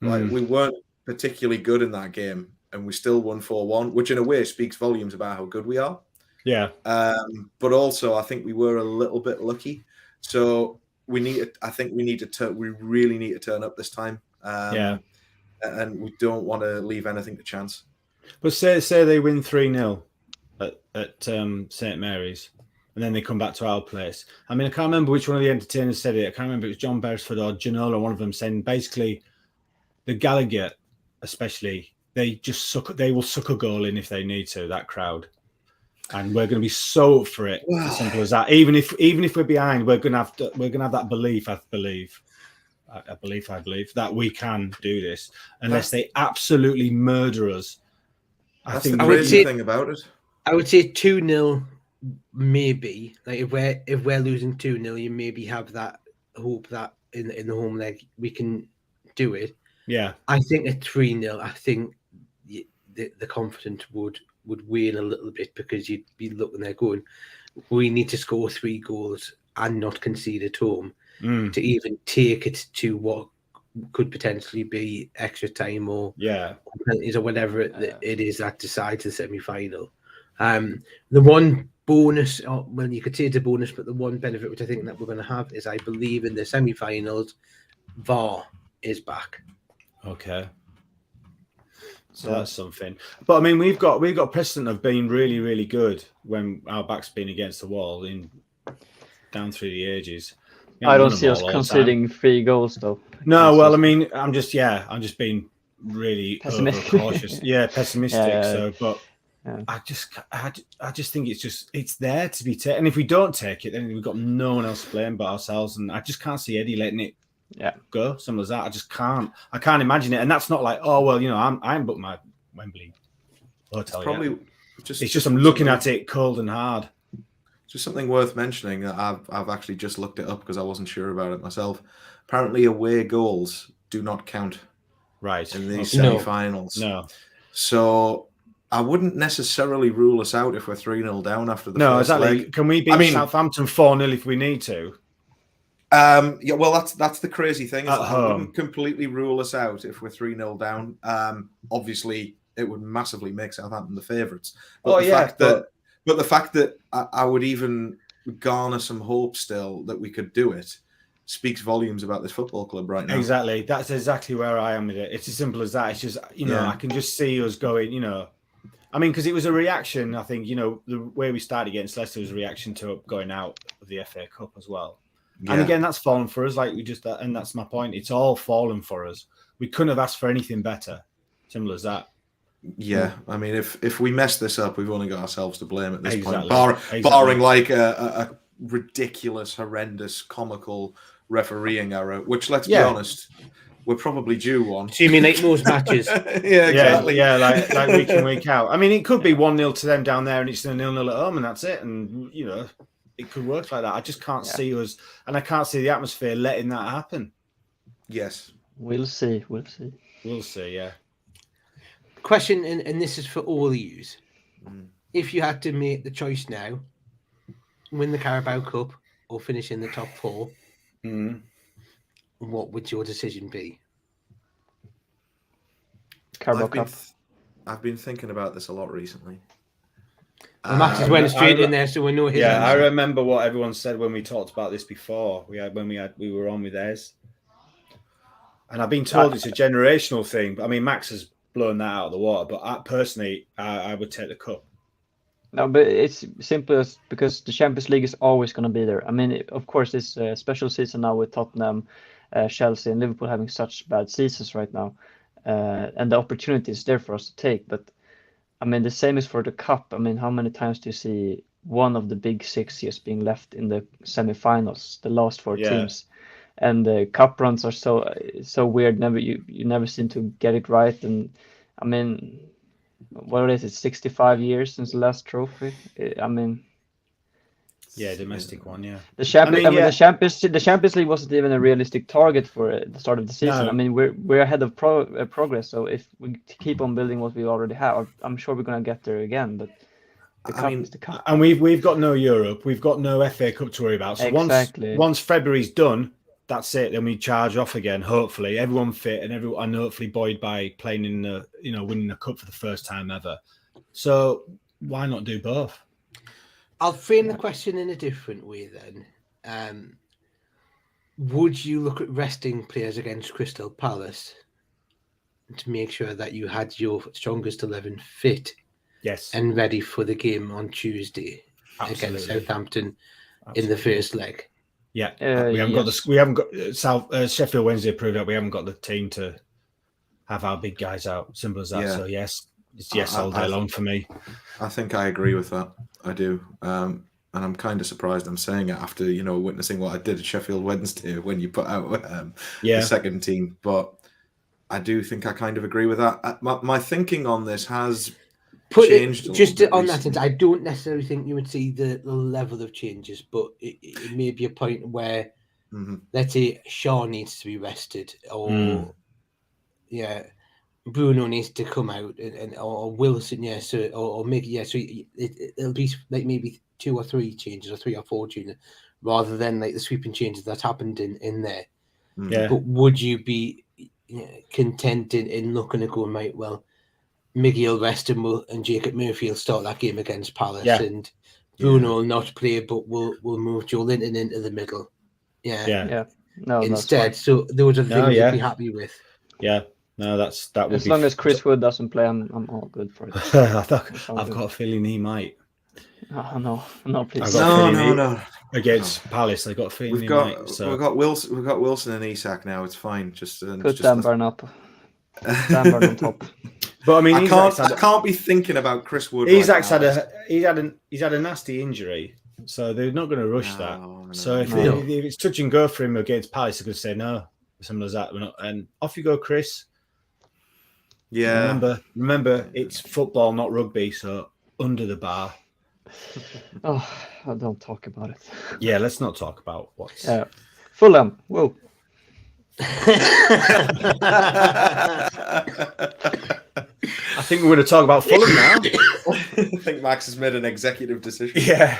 Like, we weren't particularly good in that game, and we still won 4-1, which in a way speaks volumes about how good we are. Yeah. But also, I think we were a little bit lucky. So we really need to turn up this time. And we don't want to leave anything to chance. But say they win 3-0 at St Mary's, and then they come back to our place. I mean, I can't remember which one of the entertainers said it. I can't remember if it was John Beresford or Ginola, one of them, saying basically the Gallagher, especially, they will suck a goal in if they need to, that crowd. And we're going to be so up for it, as simple as that. Even if we're behind, we're going to have that belief. I believe that we can do this, unless they absolutely murder us. That's the crazy thing about it. I would say 2-0, maybe. Like if we're losing 2-0, you maybe have that hope that in the home leg we can do it. Yeah, I think at 3-0, I think the confidence would wane a little bit, because you'd be looking there going, we need to score 3 goals and not concede at home to even take it to what could potentially be extra time or penalties or whatever it is that decides the semi-final. The one bonus, well, you could say it's a bonus, but the one benefit which I think that we're going to have is, I believe, in the semi-finals, VAR is back. Okay. So that's something. But I mean, we've got precedent of being really, really good when our back's been against the wall down through the ages. I don't see us conceding 3 goals though. No, well, I mean, I'm just being really cautious. Pessimistic. Yeah. So, but I just think it's there to be taken. And if we don't take it, then we've got no one else to blame but ourselves. And I just can't see Eddie letting it go. Simple as that. I just can't. I can't imagine it. And that's not like, oh well, I'm booked my Wembley hotel. It's just I'm looking at it cold and hard. Just something worth mentioning that I've actually just looked it up because I wasn't sure about it myself. Apparently, away goals do not count. Right. In these semi-finals. No. So I wouldn't necessarily rule us out if we're 3-0 down after the first exactly. leg. Can we beat Southampton 4-0 if we need to? Yeah, well, that's the crazy thing. I wouldn't completely rule us out if we're 3-0 down. Obviously, it would massively make Southampton the favourites. But the fact that I would even garner some hope still that we could do it speaks volumes about this football club right now. Exactly. That's exactly where I am with it. It's as simple as that. It's just, I can just see us going, I mean, because it was a reaction, I think, the way we started against Leicester was a reaction to going out of the FA Cup as well. Yeah. And again, that's fallen for us. And that's my point. It's all fallen for us. We couldn't have asked for anything better. Simple as that. Yeah, I mean, if we mess this up, we've only got ourselves to blame at this point. Barring like a ridiculous, horrendous, comical refereeing error, which, let's be honest, we're probably due one. So you mean like most matches? Yeah, exactly. Yeah, like week in, week out. I mean, it could be 1-0 to them down there and it's 0-0 at home and that's it. And, it could work like that. I just can't see us, and I can't see the atmosphere letting that happen. Yes. We'll see, yeah. Question, and this is for all of you. If you had to make the choice now, win the Carabao Cup or finish in the top 4, what would your decision be? Carabao Cup. I've been thinking about this a lot recently. Max just went straight in there, so we know his answer. I remember what everyone said when we talked about this before. We were on with theirs, and I've been told it's a generational thing. But I mean, Max has blown that out of the water. But I would take the cup. No, but it's simply because the Champions League is always going to be there. I mean, of course, it's a special season now with Tottenham, Chelsea, and Liverpool having such bad seasons right now, and the opportunity is there for us to take. But I mean, the same is for the cup. I mean, how many times do you see one of the big 6 years being left in the semi-finals, the last 4 teams? And the cup runs are so weird. You never seem to get it right. And I mean, what is it? 65 years since the last trophy. I mean, Yeah, domestic one. Yeah. The champion. I mean, yeah. the Champions League wasn't even a realistic target for the start of the season. No. I mean, we're ahead of progress. So if we keep on building what we already have, I'm sure we're gonna get there again. But the cup is the cup. And we've got no Europe, we've got no FA Cup to worry about. So Exactly. once February's done, that's it. Then we charge off again. Hopefully, everyone fit and hopefully buoyed by playing in the winning the cup for the first time ever. So why not do both? I'll frame the question in a different way then. Would you look at resting players against Crystal Palace to make sure that you had your strongest 11 fit? Yes. And ready for the game on Tuesday against Southampton in the first leg. Yeah, we haven't got Sheffield Wednesday proved that we haven't got the team to have our big guys out. Simple as that. Yeah. So yes, it's yes all day long for me. I think I agree with that. I do. And I'm kind of surprised I'm saying it after, witnessing what I did at Sheffield Wednesday when you put out the second team. But I do think I kind of agree with that. My thinking on this has changed. On that sense, I don't necessarily think you would see the level of changes, but it may be a point where, let's say, Shaw needs to be rested, or Bruno needs to come out, or Wilson, or Mickey, so it'll be like maybe 2 or 3 changes, or 3 or 4 changes, rather than like the sweeping changes that happened in there. Yeah. But would you be content in looking at going, right, well, Miggy will rest and Jacob Murphy will start that game against Palace, and Bruno will not play, but we'll move Joe Linton into the middle. Yeah. No, instead, so those are the things you'd be happy with. Yeah. No, that would as long as Chris Wood doesn't play, I'm all good for it. I've got a feeling he might. Oh, no, please. No. Against Palace, I got a feeling we've got Wilson and Isak now. It's fine. Just put Danburn up. Danburn on top. But I mean, I can't be thinking about Chris Wood. Isak's had a nasty injury, so they're not going to rush that. So if it's touch and go for him against Palace, they're going to say no, something as that. And off you go, Chris. Yeah. Remember, it's football, not rugby. So under the bar. Oh, don't talk about it. Yeah, let's not talk about what's. Fulham. Whoa. I think we're going to talk about Fulham now. I think Max has made an executive decision. Yeah.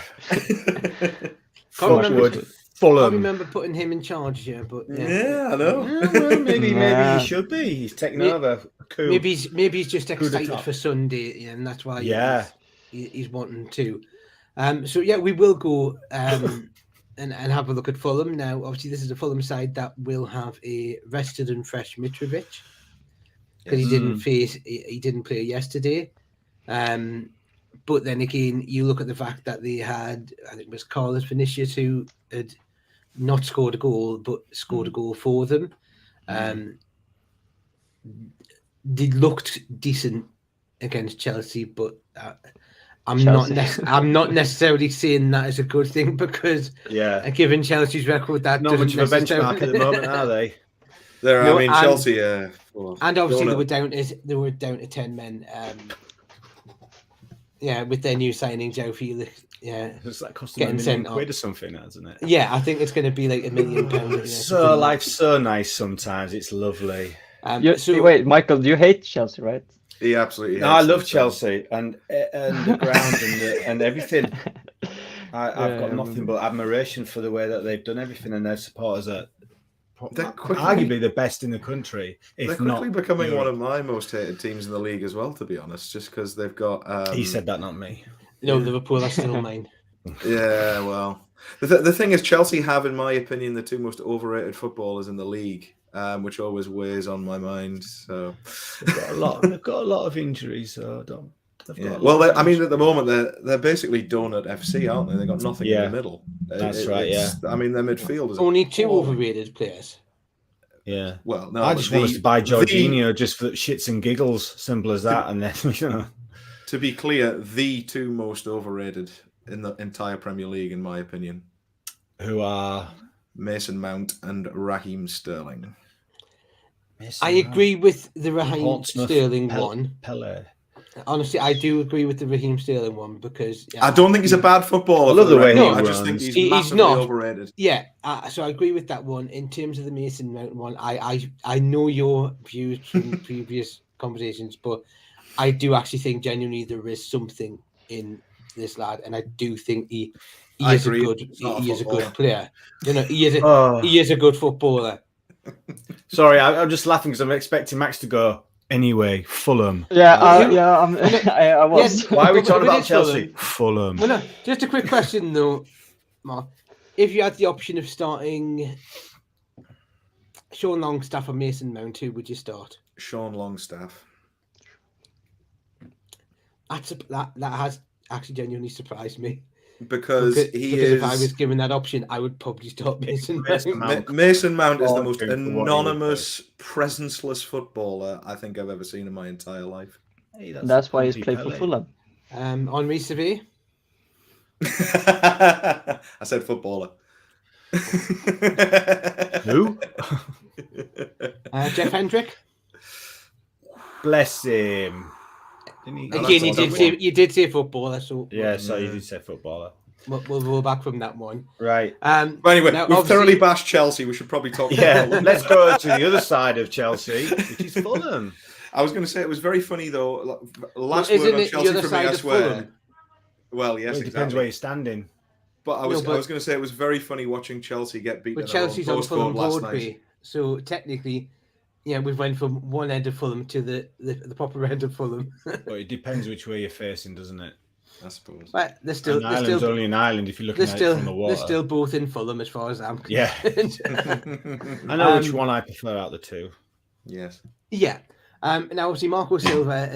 Fulham. Fulham. I remember putting him in charge here, but I know. Well, maybe he should be. He's taking over. Cool. Maybe he's just excited for Sunday, and that's why he's wanting to. So we will go and have a look at Fulham now. Obviously, this is a Fulham side that will have a rested and fresh Mitrovic because he didn't play yesterday. But then again, you look at the fact that they had, I think it was Carlos Vinicius who had not scored a goal, but scored a goal for them. They looked decent against Chelsea, but I'm not necessarily saying that is a good thing because given Chelsea's record, that not much of a benchmark at the moment, are they? Chelsea. And obviously they were down to 10 men. With their new signing, Joe Felix. It's like costing £1 million or something, hasn't it? Yeah, I think it's going to be like £1 million. So life's so nice sometimes. It's lovely. Wait, Michael, do you hate Chelsea, right? He absolutely. No, I love Chelsea and the ground and everything. I've got nothing but admiration for the way that they've done everything, and their supporters are arguably the best in the country. They're quickly becoming one of my most hated teams in the league as well, to be honest, just because they've got. He said that, not me. No, Liverpool, that's still mine. Yeah, well, the thing is, Chelsea have, in my opinion, the 2 most overrated footballers in the league. Which always weighs on my mind. So they've got a lot of injuries. So don't. Well, at the moment they're basically donut FC, aren't they? They got nothing in the middle. That's right. Yeah. I mean, their midfield is only 2 overrated players. Yeah. Well, no. I just want us to buy Jorginho just for shits and giggles. Simple as that. And then To be clear, the 2 most overrated in the entire Premier League, in my opinion, who are Mason Mount and Raheem Sterling. I agree with the Raheem Sterling one. Pele. honestly, I do agree with the Raheem Sterling one because I don't think he's a bad footballer. I love for the way record. he I just runs. think he's He's massively not. overrated. Yeah, so I agree with that one. In terms of the Mason Mount one, I know your views from previous conversations, but I do actually think genuinely there is something in this lad, and I do think he I is agree. a good He's not a he is a good footballer. player. You know, he Oh. is a good footballer. Sorry, I'm just laughing because I'm expecting Max to go anyway. Fulham. Yeah, Well, I was. Yes, Why are we but talking it about is Chelsea? Fulham. Well, no, just a quick question though, Mark. If you had the option of starting Sean Longstaff or Mason Mount, who would you start? Sean Longstaff. That has actually genuinely surprised me. Because if I was given that option, I would probably start Mason Mount. Mason Mount is the most For what he would anonymous, presenceless footballer I think I've ever seen in my entire life. Hey, That's why he's Ponty played for Pele. Fulham. Henri Sevilla. I said footballer. Who? Jeff Hendrick. Bless him. Didn't he? No, Again, that's a you did say footballer, so Yeah, so you did say footballer. we'll roll back from that one. Right. But anyway, now, we've obviously- thoroughly bashed Chelsea. We should probably talk Yeah, about Fulham. let's go to the other side of Chelsea, which is Fulham. I was going to say it was very funny though. Last Isn't word on it the Chelsea other from me, side I of swear. Fulham? Well, yes, Well, it depends exactly. where you're standing. But I was No, but- going to say it was very funny watching Chelsea get beaten. But Chelsea's on Fulham last Broadway, night. so technically, yeah, we've went from one end of Fulham to the proper end of Fulham. But it depends which way you're facing, doesn't it? I suppose. But they're still, An island's only an island if you're looking they're at still, it from the water. they're still both in Fulham as far as I'm Yeah. concerned. I know which one I prefer out of the two. Yes. Yeah. Now, obviously, Marco Silva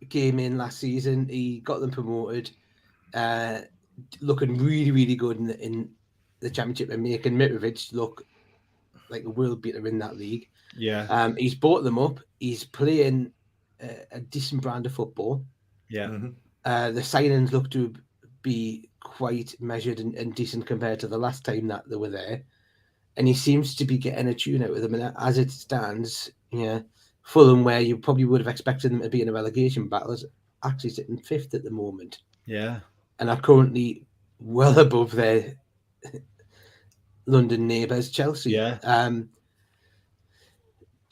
came in last season. He got them promoted, looking really, really good in the Championship and making Mitrovic look like a world beater in that league. Yeah. He's brought them up. He's playing a decent brand of football. Yeah. Mhm. The signings look to be quite measured and decent compared to the last time that they were there. And he seems to be getting a tune out of them. And as it stands, yeah, Fulham, where you probably would have expected them to be in a relegation battle, is actually sitting fifth at the moment. Yeah. And are currently well above their London neighbours, Chelsea. Yeah.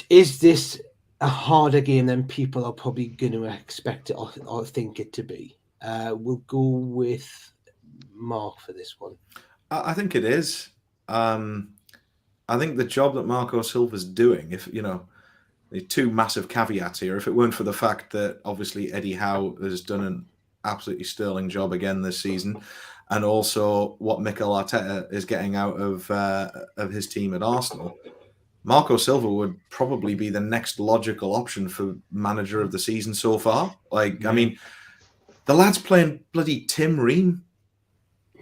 Is this a harder game than people are probably going to expect it or think it to be? We'll go with Mark for this one. I think it is. I think the job that Marco Silva's doing, if the two massive caveats here. If it weren't for the fact that obviously Eddie Howe has done an absolutely sterling job again this season, and also what Mikel Arteta is getting out of his team at Arsenal, Marco Silva would probably be the next logical option for manager of the season so far. I mean, the lad's playing bloody Tim Ream.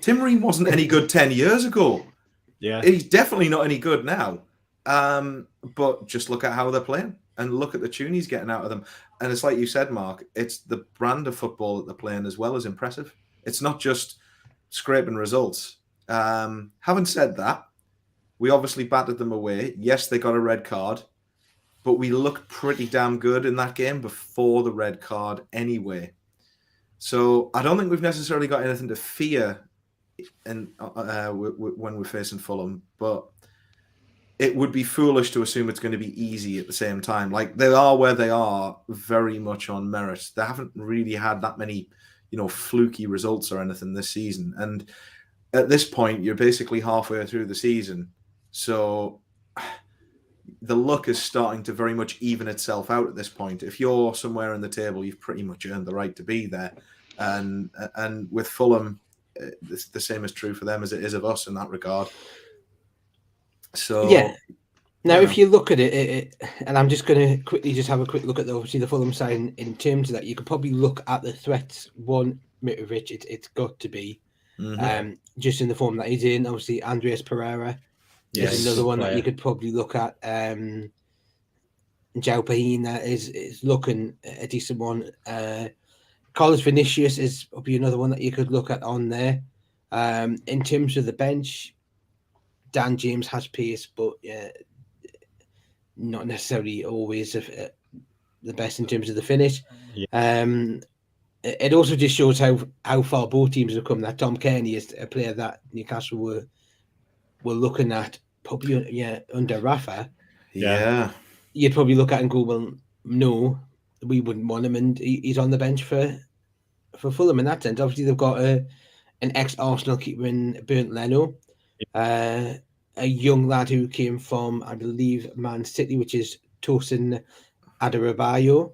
Tim Ream wasn't any good 10 years ago. Yeah. He's definitely not any good now. But just look at how they're playing and look at the tune he's getting out of them. And it's like you said, Mark, it's the brand of football that they're playing as well as impressive. It's not just scraping results. Having said that, we obviously battered them away. Yes, they got a red card, but we looked pretty damn good in that game before the red card anyway. So I don't think we've necessarily got anything to fear when we're facing Fulham, but it would be foolish to assume it's going to be easy at the same time. Like, they are where they are very much on merit. They haven't really had that many, fluky results or anything this season. And at this point, you're basically halfway through the season. So the luck is starting to very much even itself out at this point. If you're somewhere in the table, you've pretty much earned the right to be there. And with Fulham, the same is true for them as it is of us in that regard. So yeah. Now, if you look at it, and I'm just going to quickly just have a quick look at the Fulham side in terms of that, you could probably look at the threats. One, Mitrovic, it's got to be just in the form that he's in. Obviously, Andreas Pereira is another one that you could probably look at. João Pahina is looking a decent one. Carlos Vinicius is probably another one that you could look at on there. In terms of the bench, Dan James has pace, but not necessarily always the best in terms of the finish. Yeah. It also just shows how far both teams have come. That Tom Kearney is a player that Newcastle were looking at probably under Rafa. Yeah. You'd probably look at and go, well, no, we wouldn't want him, and he's on the bench for Fulham in that sense. Obviously, they've got an ex-Arsenal keeper in Bernd Leno, a young lad who came from, I believe, Man City, which is Tosin Adarabioyo.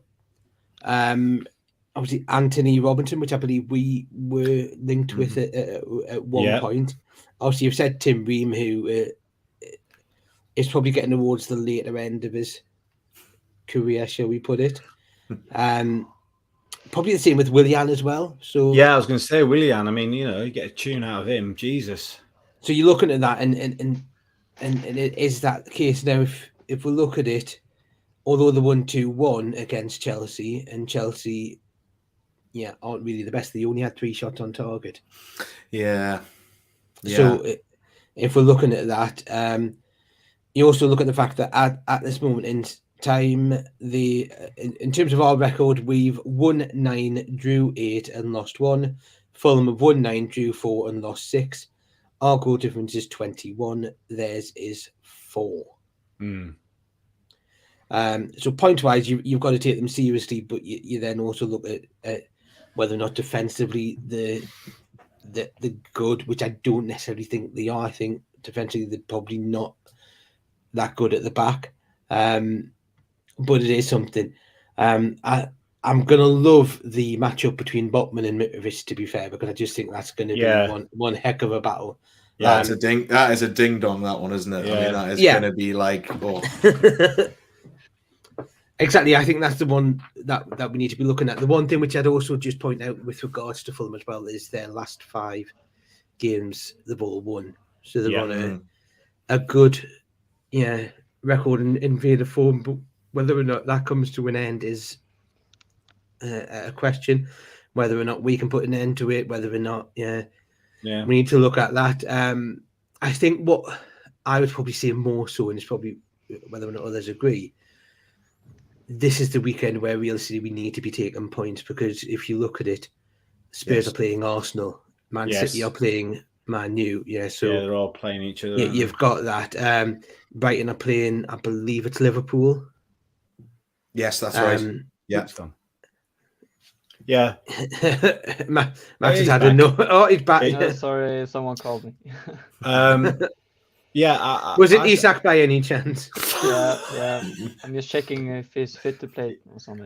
Obviously, Anthony Robinson, which I believe we were linked with at one point. Obviously, you've said Tim Ream, who is probably getting towards the later end of his career, shall we put it. Probably the same with Willian as well. So yeah, I was going to say Willian. I mean, you get a tune out of him, Jesus. So you're looking at that, and it is that the case now. If we look at it, although the 1-2-1 against Chelsea, and Chelsea, aren't really the best. They only had 3 shots on target. Yeah. So if we're looking at that, you also look at the fact that at this moment in time, in terms of our record, we've won 9, drew 8, and lost 1. Fulham have won 9, drew 4, and lost 6. Our goal difference is 21. Theirs is 4. So point-wise, you've got to take them seriously, but you then also look at whether or not defensively the good, which I don't necessarily think they are. I think defensively they're probably not that good at the back, but it is something. I'm gonna love the matchup between Botman and Mitrovic, to be fair, because I just think that's going to be one heck of a battle. Yeah, that is a ding dong, that one, isn't it? Yeah. I mean, that is going to be like, Exactly. I think that's the one that we need to be looking at. The one thing which I'd also just point out with regards to Fulham as well is their last 5 games they've all won, so they're on a good record in vein of form. But whether or not that comes to an end is a question. Whether or not we can put an end to it, whether or not we need to look at that. I think what I would probably say more so, and it's probably whether or not others agree, this is the weekend where realistically we need to be taking points, because if you look at it, Spurs are playing Arsenal, Man City are playing Man U. So they're all playing each other. You've got that. Brighton are playing, I believe it's Liverpool. Yes, that's right. Yeah. Yeah. Max has had a no. Oh, he's back. Sorry, someone called me. Was it Isak by any chance? Yeah. I'm just checking if he's fit to play or something.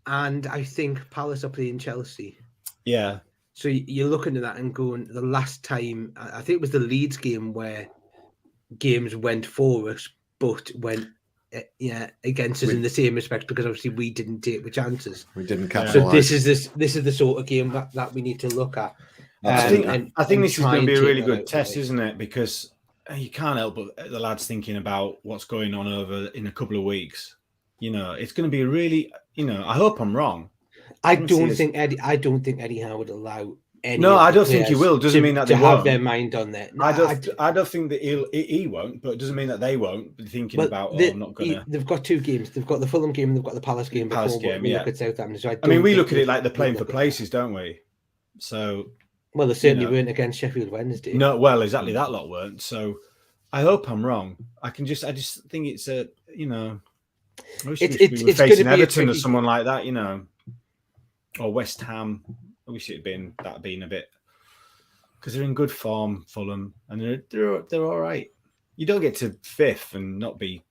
And I think Palace are playing Chelsea. Yeah. So you're looking at that and going, the last time, I think it was the Leeds game where games went for us, but went against us in the same respect, because obviously we didn't take the chances. We didn't capitalize. So this is the sort of game that we need to look at. I think this is going to be a really good test, isn't it? Because you can't help but the lads thinking about what's going on over in a couple of weeks. It's going to be really. I hope I'm wrong. I don't think Eddie Howe would allow any. No, I don't think he will. Doesn't mean that they have won't. their mind on that. No, I don't think that he won't, but it doesn't mean that they won't be thinking about. I'm not gonna. They've got 2 games. They've got the Fulham game and they've got the Palace game. Look at Southampton. So we look at it like they're playing for places, don't we? So. Well, they certainly weren't against Sheffield Wednesday. No, well, exactly that lot weren't. So, I hope I'm wrong. I just think it's a I wish we were facing Everton or someone like that, or West Ham. I wish it had been a bit, because they're in good form, Fulham, and they're all right. You don't get to 5th and not be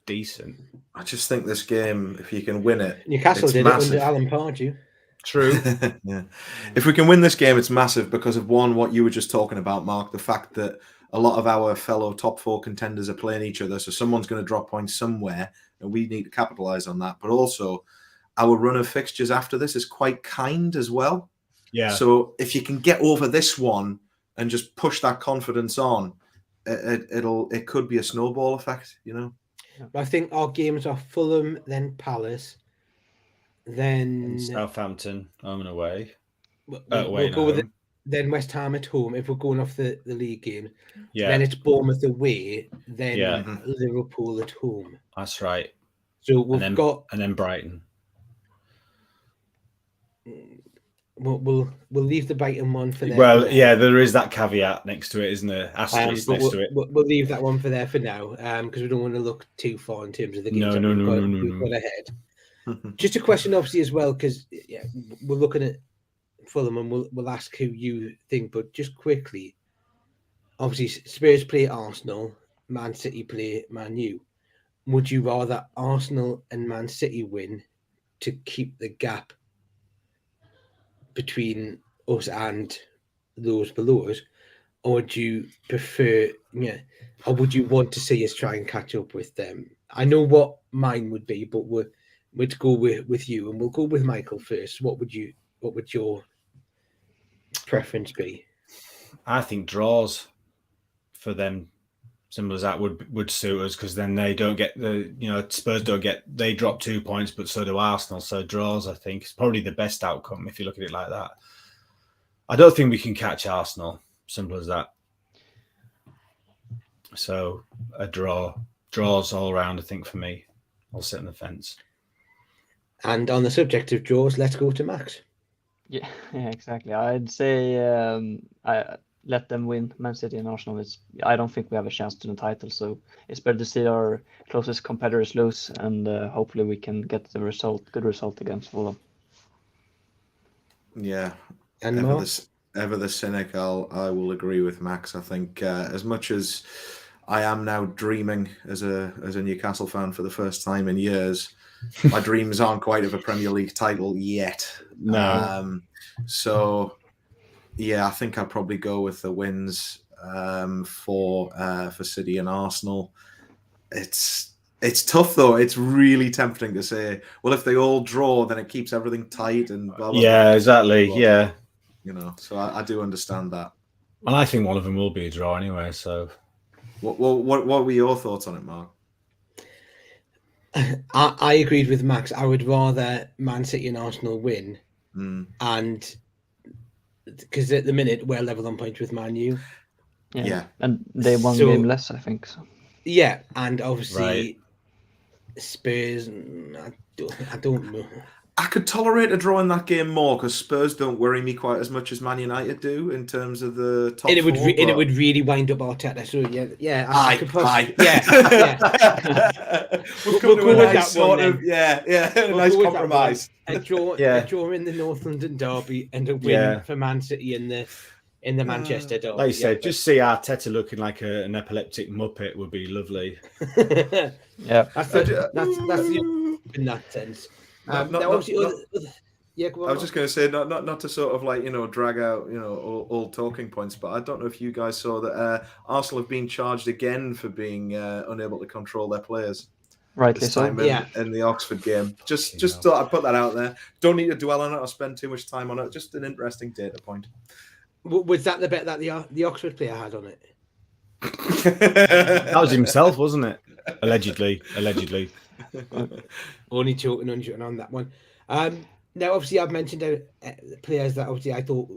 decent. I just think this game, if you can win it, Newcastle did massive. It under Alan Pardew. True. Yeah. If we can win this game, it's massive because of what you were just talking about, Mark, the fact that a lot of our fellow top 4 contenders are playing each other, so someone's going to drop points somewhere, and we need to capitalize on that. But also, our run of fixtures after this is quite kind as well. Yeah. So if you can get over this one and just push that confidence on, it could be a snowball effect, I think our games are Fulham, then Palace, then Southampton home and away. We'll go with it. Then West Ham at home, if we're going off the league game. Yeah. Then it's Bournemouth away, then Liverpool at home. That's right. So we've got, and then Brighton. We'll leave the Brighton one for there. Well, yeah, there is that caveat next to it, isn't there? Asterisk but next to it. We'll leave that one for there for now, because we don't want to look too far in terms of the games we've got ahead. Just a question, obviously, as well, because we're looking at Fulham, and we'll ask who you think. But just quickly, obviously, Spurs play Arsenal, Man City play Man U. Would you rather Arsenal and Man City win to keep the gap between us and those below us, or would you prefer, or would you want to see us try and catch up with them? I know what mine would be, but we'd go with you, and we'll go with Michael first. What would your preference be? I think draws for them, simple as that, would suit us, because then they don't get Spurs they drop 2 points, but so do Arsenal. So draws, I think, is probably the best outcome if you look at it like that. I don't think we can catch Arsenal. Simple as that. So a draws all around, I think, for me. I'll sit on the fence. And on the subject of draws, let's go to Max. Yeah, exactly. I'd say I let them win, Man City and Arsenal. I don't think we have a chance to the title, so it's better to see our closest competitors lose, and hopefully we can get the good result against Fulham. Yeah, and ever the cynic, I will agree with Max. I think as much as I am now dreaming as a Newcastle fan for the first time in years, my dreams aren't quite of a Premier League title yet. No. So yeah, I think I'd probably go with the wins for City and Arsenal. It's tough though. It's really tempting to say, well, if they all draw, then it keeps everything tight and blah, blah, yeah, blah. exactly. Yeah, so I do understand that. And I think one of them will be a draw anyway. So, what were your thoughts on it, Mark? I agreed with Max. I would rather Man City and Arsenal win, and because at the minute we're level on points with Man U. Yeah, and they one game less, I think. So. Yeah, and obviously Spurs. I don't know. I could tolerate a draw in that game more because Spurs don't worry me quite as much as Man United do in terms of the top and it would four. And it would really wind up Arteta. So yeah. I could possibly, yeah. We'll come to a nice sort of a nice compromise. A draw in the North London derby and a win for Man City in the Manchester derby. Like you said, just see Arteta looking like an epileptic muppet would be lovely. Yeah, that's the in that sense. I was just going to say, not to sort of drag out old talking points, but I don't know if you guys saw that Arsenal have been charged again for being unable to control their players. Right, this time in the Oxford game. Just thought I'd put that out there. Don't need to dwell on it or spend too much time on it. Just an interesting data point. Was that the bet that the Oxford player had on it? That was himself, wasn't it? Allegedly. Only joking on that one. Now, obviously, I've mentioned players that obviously I thought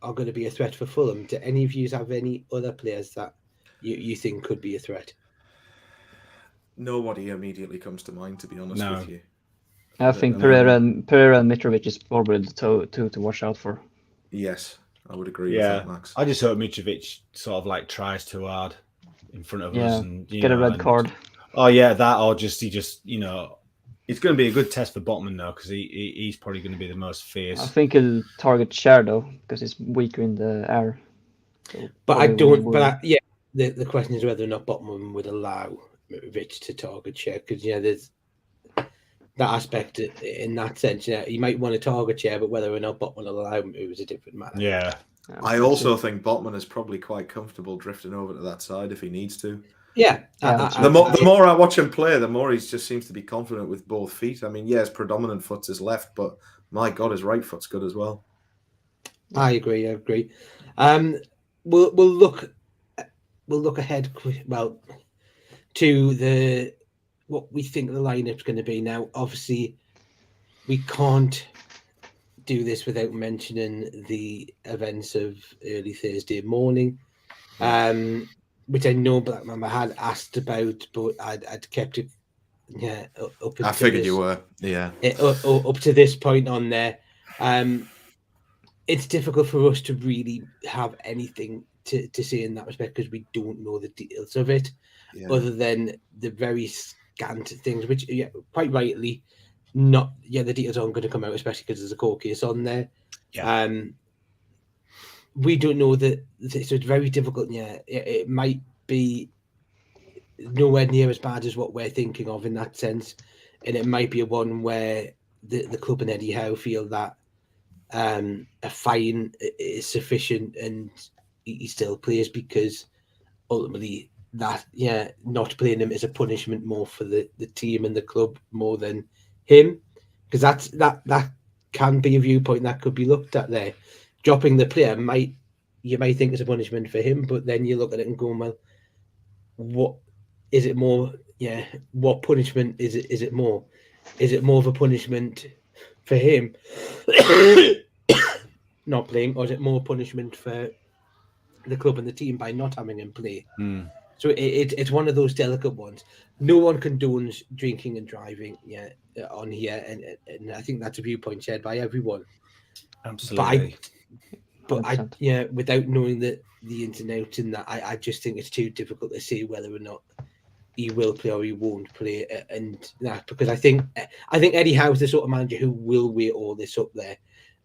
are going to be a threat for Fulham. Do any of you have any other players that you think could be a threat? Nobody immediately comes to mind, to be honest with you. I think Pereira and Mitrovic is probably the two to watch out for. Yes, I would agree with that, Max. I just hope Mitrovic sort of tries too hard in front of us and get a red card. Oh yeah, that or he just it's going to be a good test for Botman though, because he's probably going to be the most fierce. I think he'll target Cher though, because he's weaker in the air. So but I don't. The question is whether or not Botman would allow Rich to target Cher, because there's that aspect in that sense. He might want to target Cher, but whether or not Botman will allow him is a different matter. Yeah. I also think Botman is probably quite comfortable drifting over to that side if he needs to. Yeah. The more I watch him play, the more he just seems to be confident with both feet. I mean, his predominant foot's his left, but my God, his right foot's good as well. I agree. We'll look ahead. Well, to what we think the lineup's going to be now. Obviously, we can't do this without mentioning the events of early Thursday morning. Which I know Black Mamba had asked about, but I'd kept it yeah, up I figured you were. Yeah. Up to this point on there. It's difficult for us to really have anything to say in that respect because we don't know the details of it, other than the very scant things, which quite rightly, the details aren't going to come out, especially because there's a court case on there. Yeah. We don't know that, so it's very difficult. Yeah, it might be nowhere near as bad as what we're thinking of in that sense, and it might be a one where the club and Eddie Howe feel that a fine is sufficient and he still plays because ultimately that not playing him is a punishment more for the team and the club more than him, because that can be a viewpoint that could be looked at there. Dropping the player you might think it's a punishment for him, but then you look at it and go, well, what is it more? Yeah, what punishment is it? Is it more of a punishment for him not playing, or is it more punishment for the club and the team by not having him play? So it's one of those delicate ones. No one condones drinking and driving on here, and I think that's a viewpoint shared by everyone. Absolutely. But without knowing the ins and outs in that, I just think it's too difficult to say whether or not he will play or he won't play, and that because I think Eddie Howe's the sort of manager who will weigh all this up there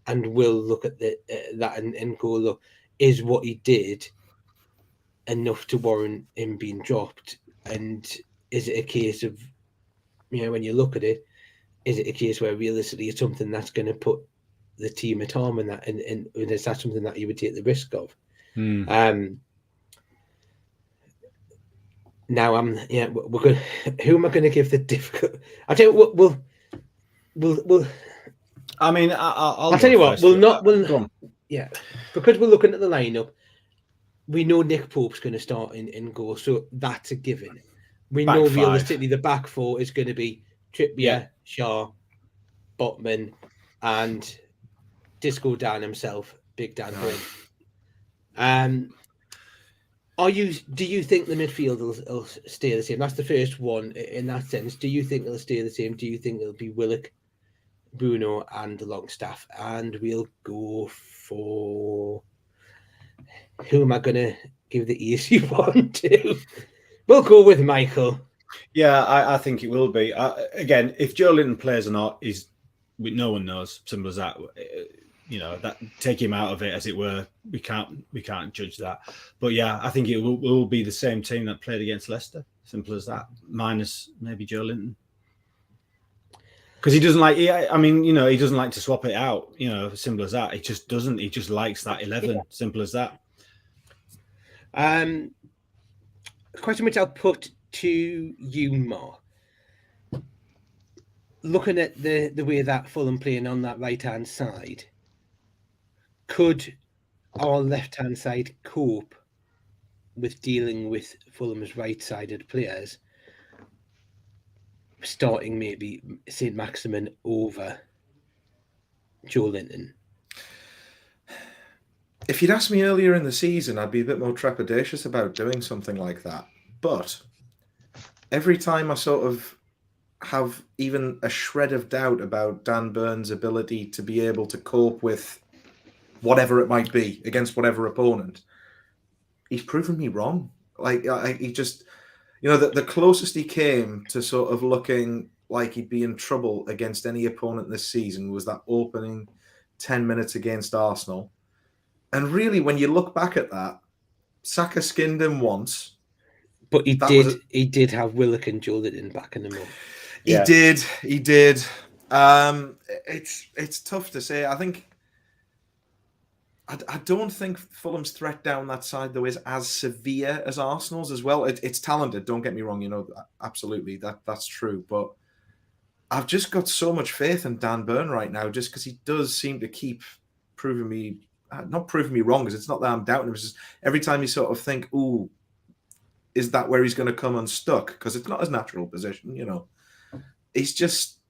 and will look at that and go, look, is what he did enough to warrant him being dropped? And is it a case of, when you look at it, is it a case where realistically it's something that's going to put the team at harm and that, and is that something that you would take the risk of? Now we're going. Who am I going to give the difficult? I tell you what, we'll. I mean, I'll tell you what. We'll not. Because we're looking at the lineup. We know Nick Pope's going to start in goal, so that's a given. We know realistically the back four is going to be Trippier, Shaw, Botman, and Disco Dan himself, Big Dan Horn. Do you think the midfield will stay the same? That's the first one in that sense. Do you think it'll stay the same? Do you think it'll be Willock, Bruno, and Longstaff? And we'll go for... Who am I going to give the easy one to? We'll go with Michael. Yeah, I think it will be. Again, if Joe Linton plays or not, no one knows. Simple as that. That take him out of it, as it were. We can't judge that. But yeah, I think it will be the same team that played against Leicester. Simple as that. Minus maybe Joe Linton, because he doesn't like. He doesn't like to swap it out. Simple as that. He just doesn't. He just likes that 11. Yeah. Simple as that. A question which I'll put to you, Mark. Looking at the way that Fulham playing on that right-hand side, could our left-hand side cope with dealing with Fulham's right-sided players, starting maybe St. Maximin over Joe Linton? If you'd asked me earlier in the season, I'd be a bit more trepidatious about doing something like that. But every time I sort of have even a shred of doubt about Dan Burn's ability to be able to cope with whatever it might be against whatever opponent, he's proven me wrong. Like, he just, the closest he came to sort of looking like he'd be in trouble against any opponent this season was that opening 10 minutes against Arsenal. And really, when you look back at that, Saka skinned him once. But he did have Willock and Joe Linton backing him up. He did. It's tough to say. I think I don't think Fulham's threat down that side though is as severe as Arsenal's as well. It's talented. Don't get me wrong. Absolutely that's true. But I've just got so much faith in Dan Burn right now, just because he does seem to keep proving me. Not proving me wrong, because it's not that I'm doubting him. It's just every time you sort of think, "Ooh, is that where he's going to come unstuck?" Because it's not his natural position, He's just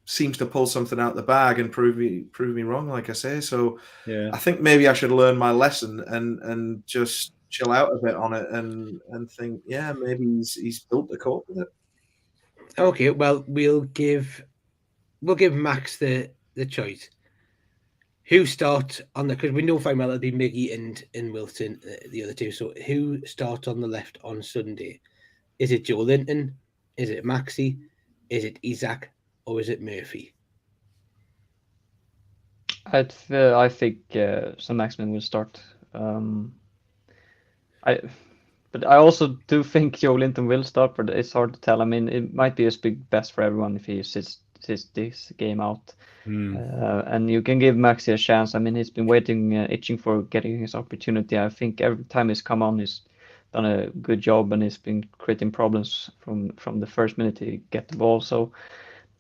seems to pull something out the bag and prove me wrong, like I say. So yeah. I think maybe I should learn my lesson and just chill out a bit on it and think, maybe he's built to cope with it. Okay, well, we'll give Max the choice. Who starts on the, because we know fine well it'll be Miggy and Wilson, the other two. So who starts on the left on Sunday? Is it Joe Linton? Is it Maxi? Is it Isak? Or is it Murphy? I think Sam Maximin will start. But I also do think Joe Linton will start, but it's hard to tell. I mean, it might be best for everyone if he sits this game out. And you can give Maxi a chance. I mean, he's been waiting, itching for getting his opportunity. I think every time he's come on, he's done a good job, and he's been creating problems from the first minute he get the ball. So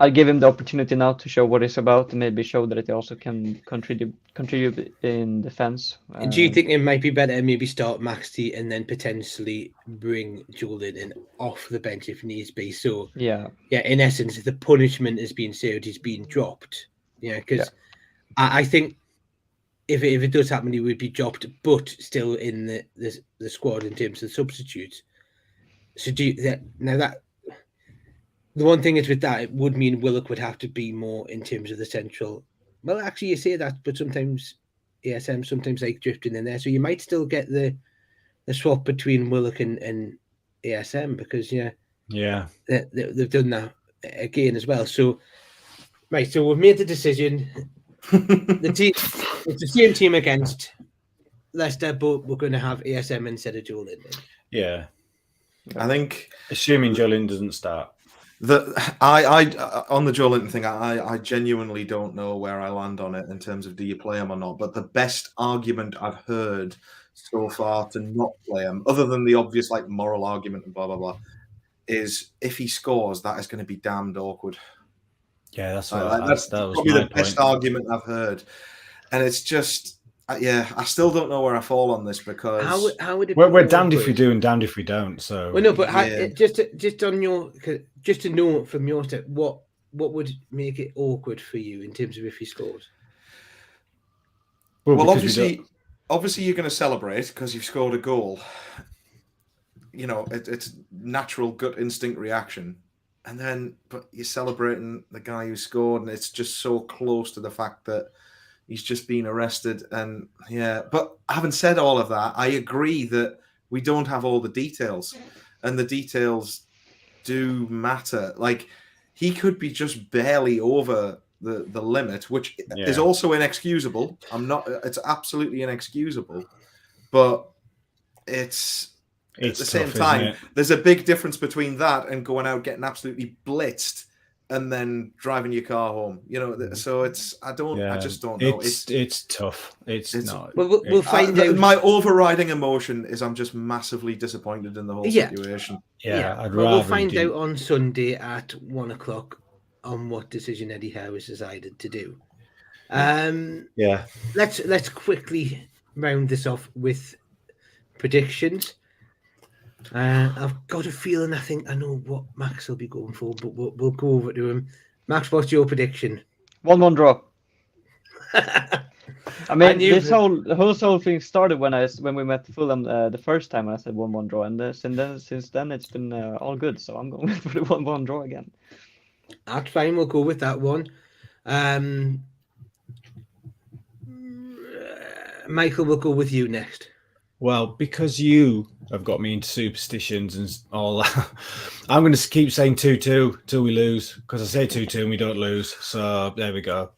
I'll give him the opportunity now to show what he's about, and maybe show that he also can contribute in defense. And do you think it might be better maybe start Maxi and then potentially bring Joe Linton off the bench if needs be? So yeah, in essence, the punishment is being served, he's being dropped. Yeah, because I think if it does happen, he would be dropped, but still in the squad in terms of substitutes. So the one thing is with that, it would mean Willock would have to be more in terms of the central. Well, actually, you say that, but sometimes ASM sometimes like drifting in there, so you might still get the swap between Willock and ASM because they've done that again as well. So right, so we've made the decision. It's the same team against Leicester, but we're going to have ASM instead of Joe Linton. Yeah, I think assuming Joe Linton doesn't start. I on the Joe Linton thing, I genuinely don't know where I land on it in terms of do you play him or not. But the best argument I've heard so far to not play him, other than the obvious like moral argument and blah blah blah, is if he scores, that is going to be damned awkward. Yeah, that's that's probably the best argument I've heard, and it's just I still don't know where I fall on this because how would it? We're damned if we do and damned if we don't. So well, no, but just on your just to know from your step, what would make it awkward for you in terms of if he scores? Well, obviously you're going to celebrate because you've scored a goal. You know, it's natural gut instinct reaction. And then, but you're celebrating the guy who scored, and it's just so close to the fact that he's just been arrested. And but having said all of that, I agree that we don't have all the details, and the details do matter. Like, he could be just barely over the limit, which is also inexcusable. It's absolutely inexcusable, but it's at the same time, there's a big difference between that and going out getting absolutely blitzed and then driving your car home. You know, so I just don't know. It's tough. It's not. We'll find out. My overriding emotion is I'm just massively disappointed in the whole situation. We'll find out on Sunday at 1:00 on what decision Eddie Howe has decided to do. Let's quickly round this off with predictions. I've got a feeling I know what Max will be going for, but we'll go over to him. Max, what's your prediction? 1-1 draw. I mean, this whole thing started when we met Fulham the first time. I said 1-1 draw, and since then it's been all good. So I'm going for the 1-1 draw again. That's fine. We'll go with that one. Michael, we'll go with you next. Well, because you have got me into superstitions and all that, I'm going to keep saying 2-2 till we lose, because I say 2-2 and we don't lose. So there we go.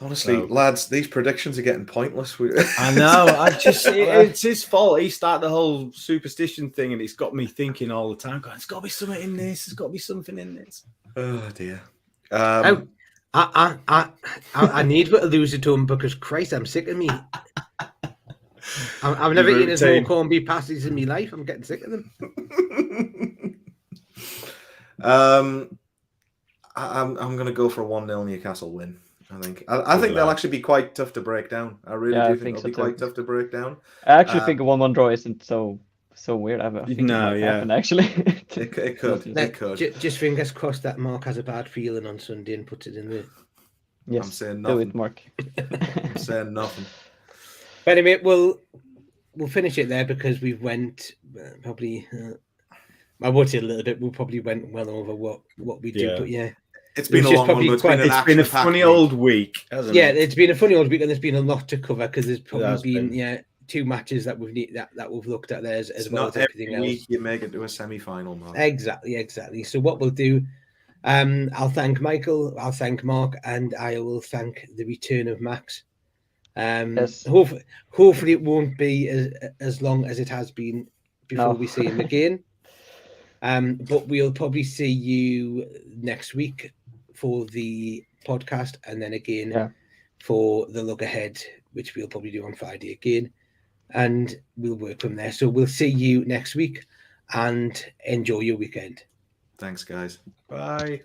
Honestly, lads, these predictions are getting pointless. I know. It's his fault. He started the whole superstition thing, and it's got me thinking all the time. Going, there's got to be something in this. There's got to be something in this. Oh dear. I need to lose it to him because Christ, I'm sick of me. I've never eaten as more corned beef pasties in my life. I'm getting sick of them. I'm going to go for a 1-0 Newcastle win. I think they'll actually be quite tough to break down. I really do think they'll be quite tough to break down. I actually think a 1-1 draw isn't so weird. I think it might happen, actually. It could. Just fingers crossed that Mark has a bad feeling on Sunday and puts it in there. Yes, I'm saying nothing. Do it, Mark. I'm saying nothing. But anyway, we'll finish it there because we've went probably I would say a little bit. We probably went well over what we do, Yeah. but yeah, It's been was a just long one, probably but it's been quite- an It's been a action-packed funny week. old week, hasn't yeah, it? it's been a funny old week, and there's been a lot to cover because there's probably has been been. 2 matches that we've looked at there as It's well not as everything every else. week you make it to a semi-final, Mark. Exactly. So what we'll do, I'll thank Michael, I'll thank Mark, and I will thank the return of Max. Yes. Hopefully it won't be as long as it has been before No. we see him again. But we'll probably see you next week for the podcast, and then again Yeah. for the look ahead, which we'll probably do on Friday again, and we'll work from there. So we'll see you next week, and enjoy your weekend. Thanks, guys. Bye.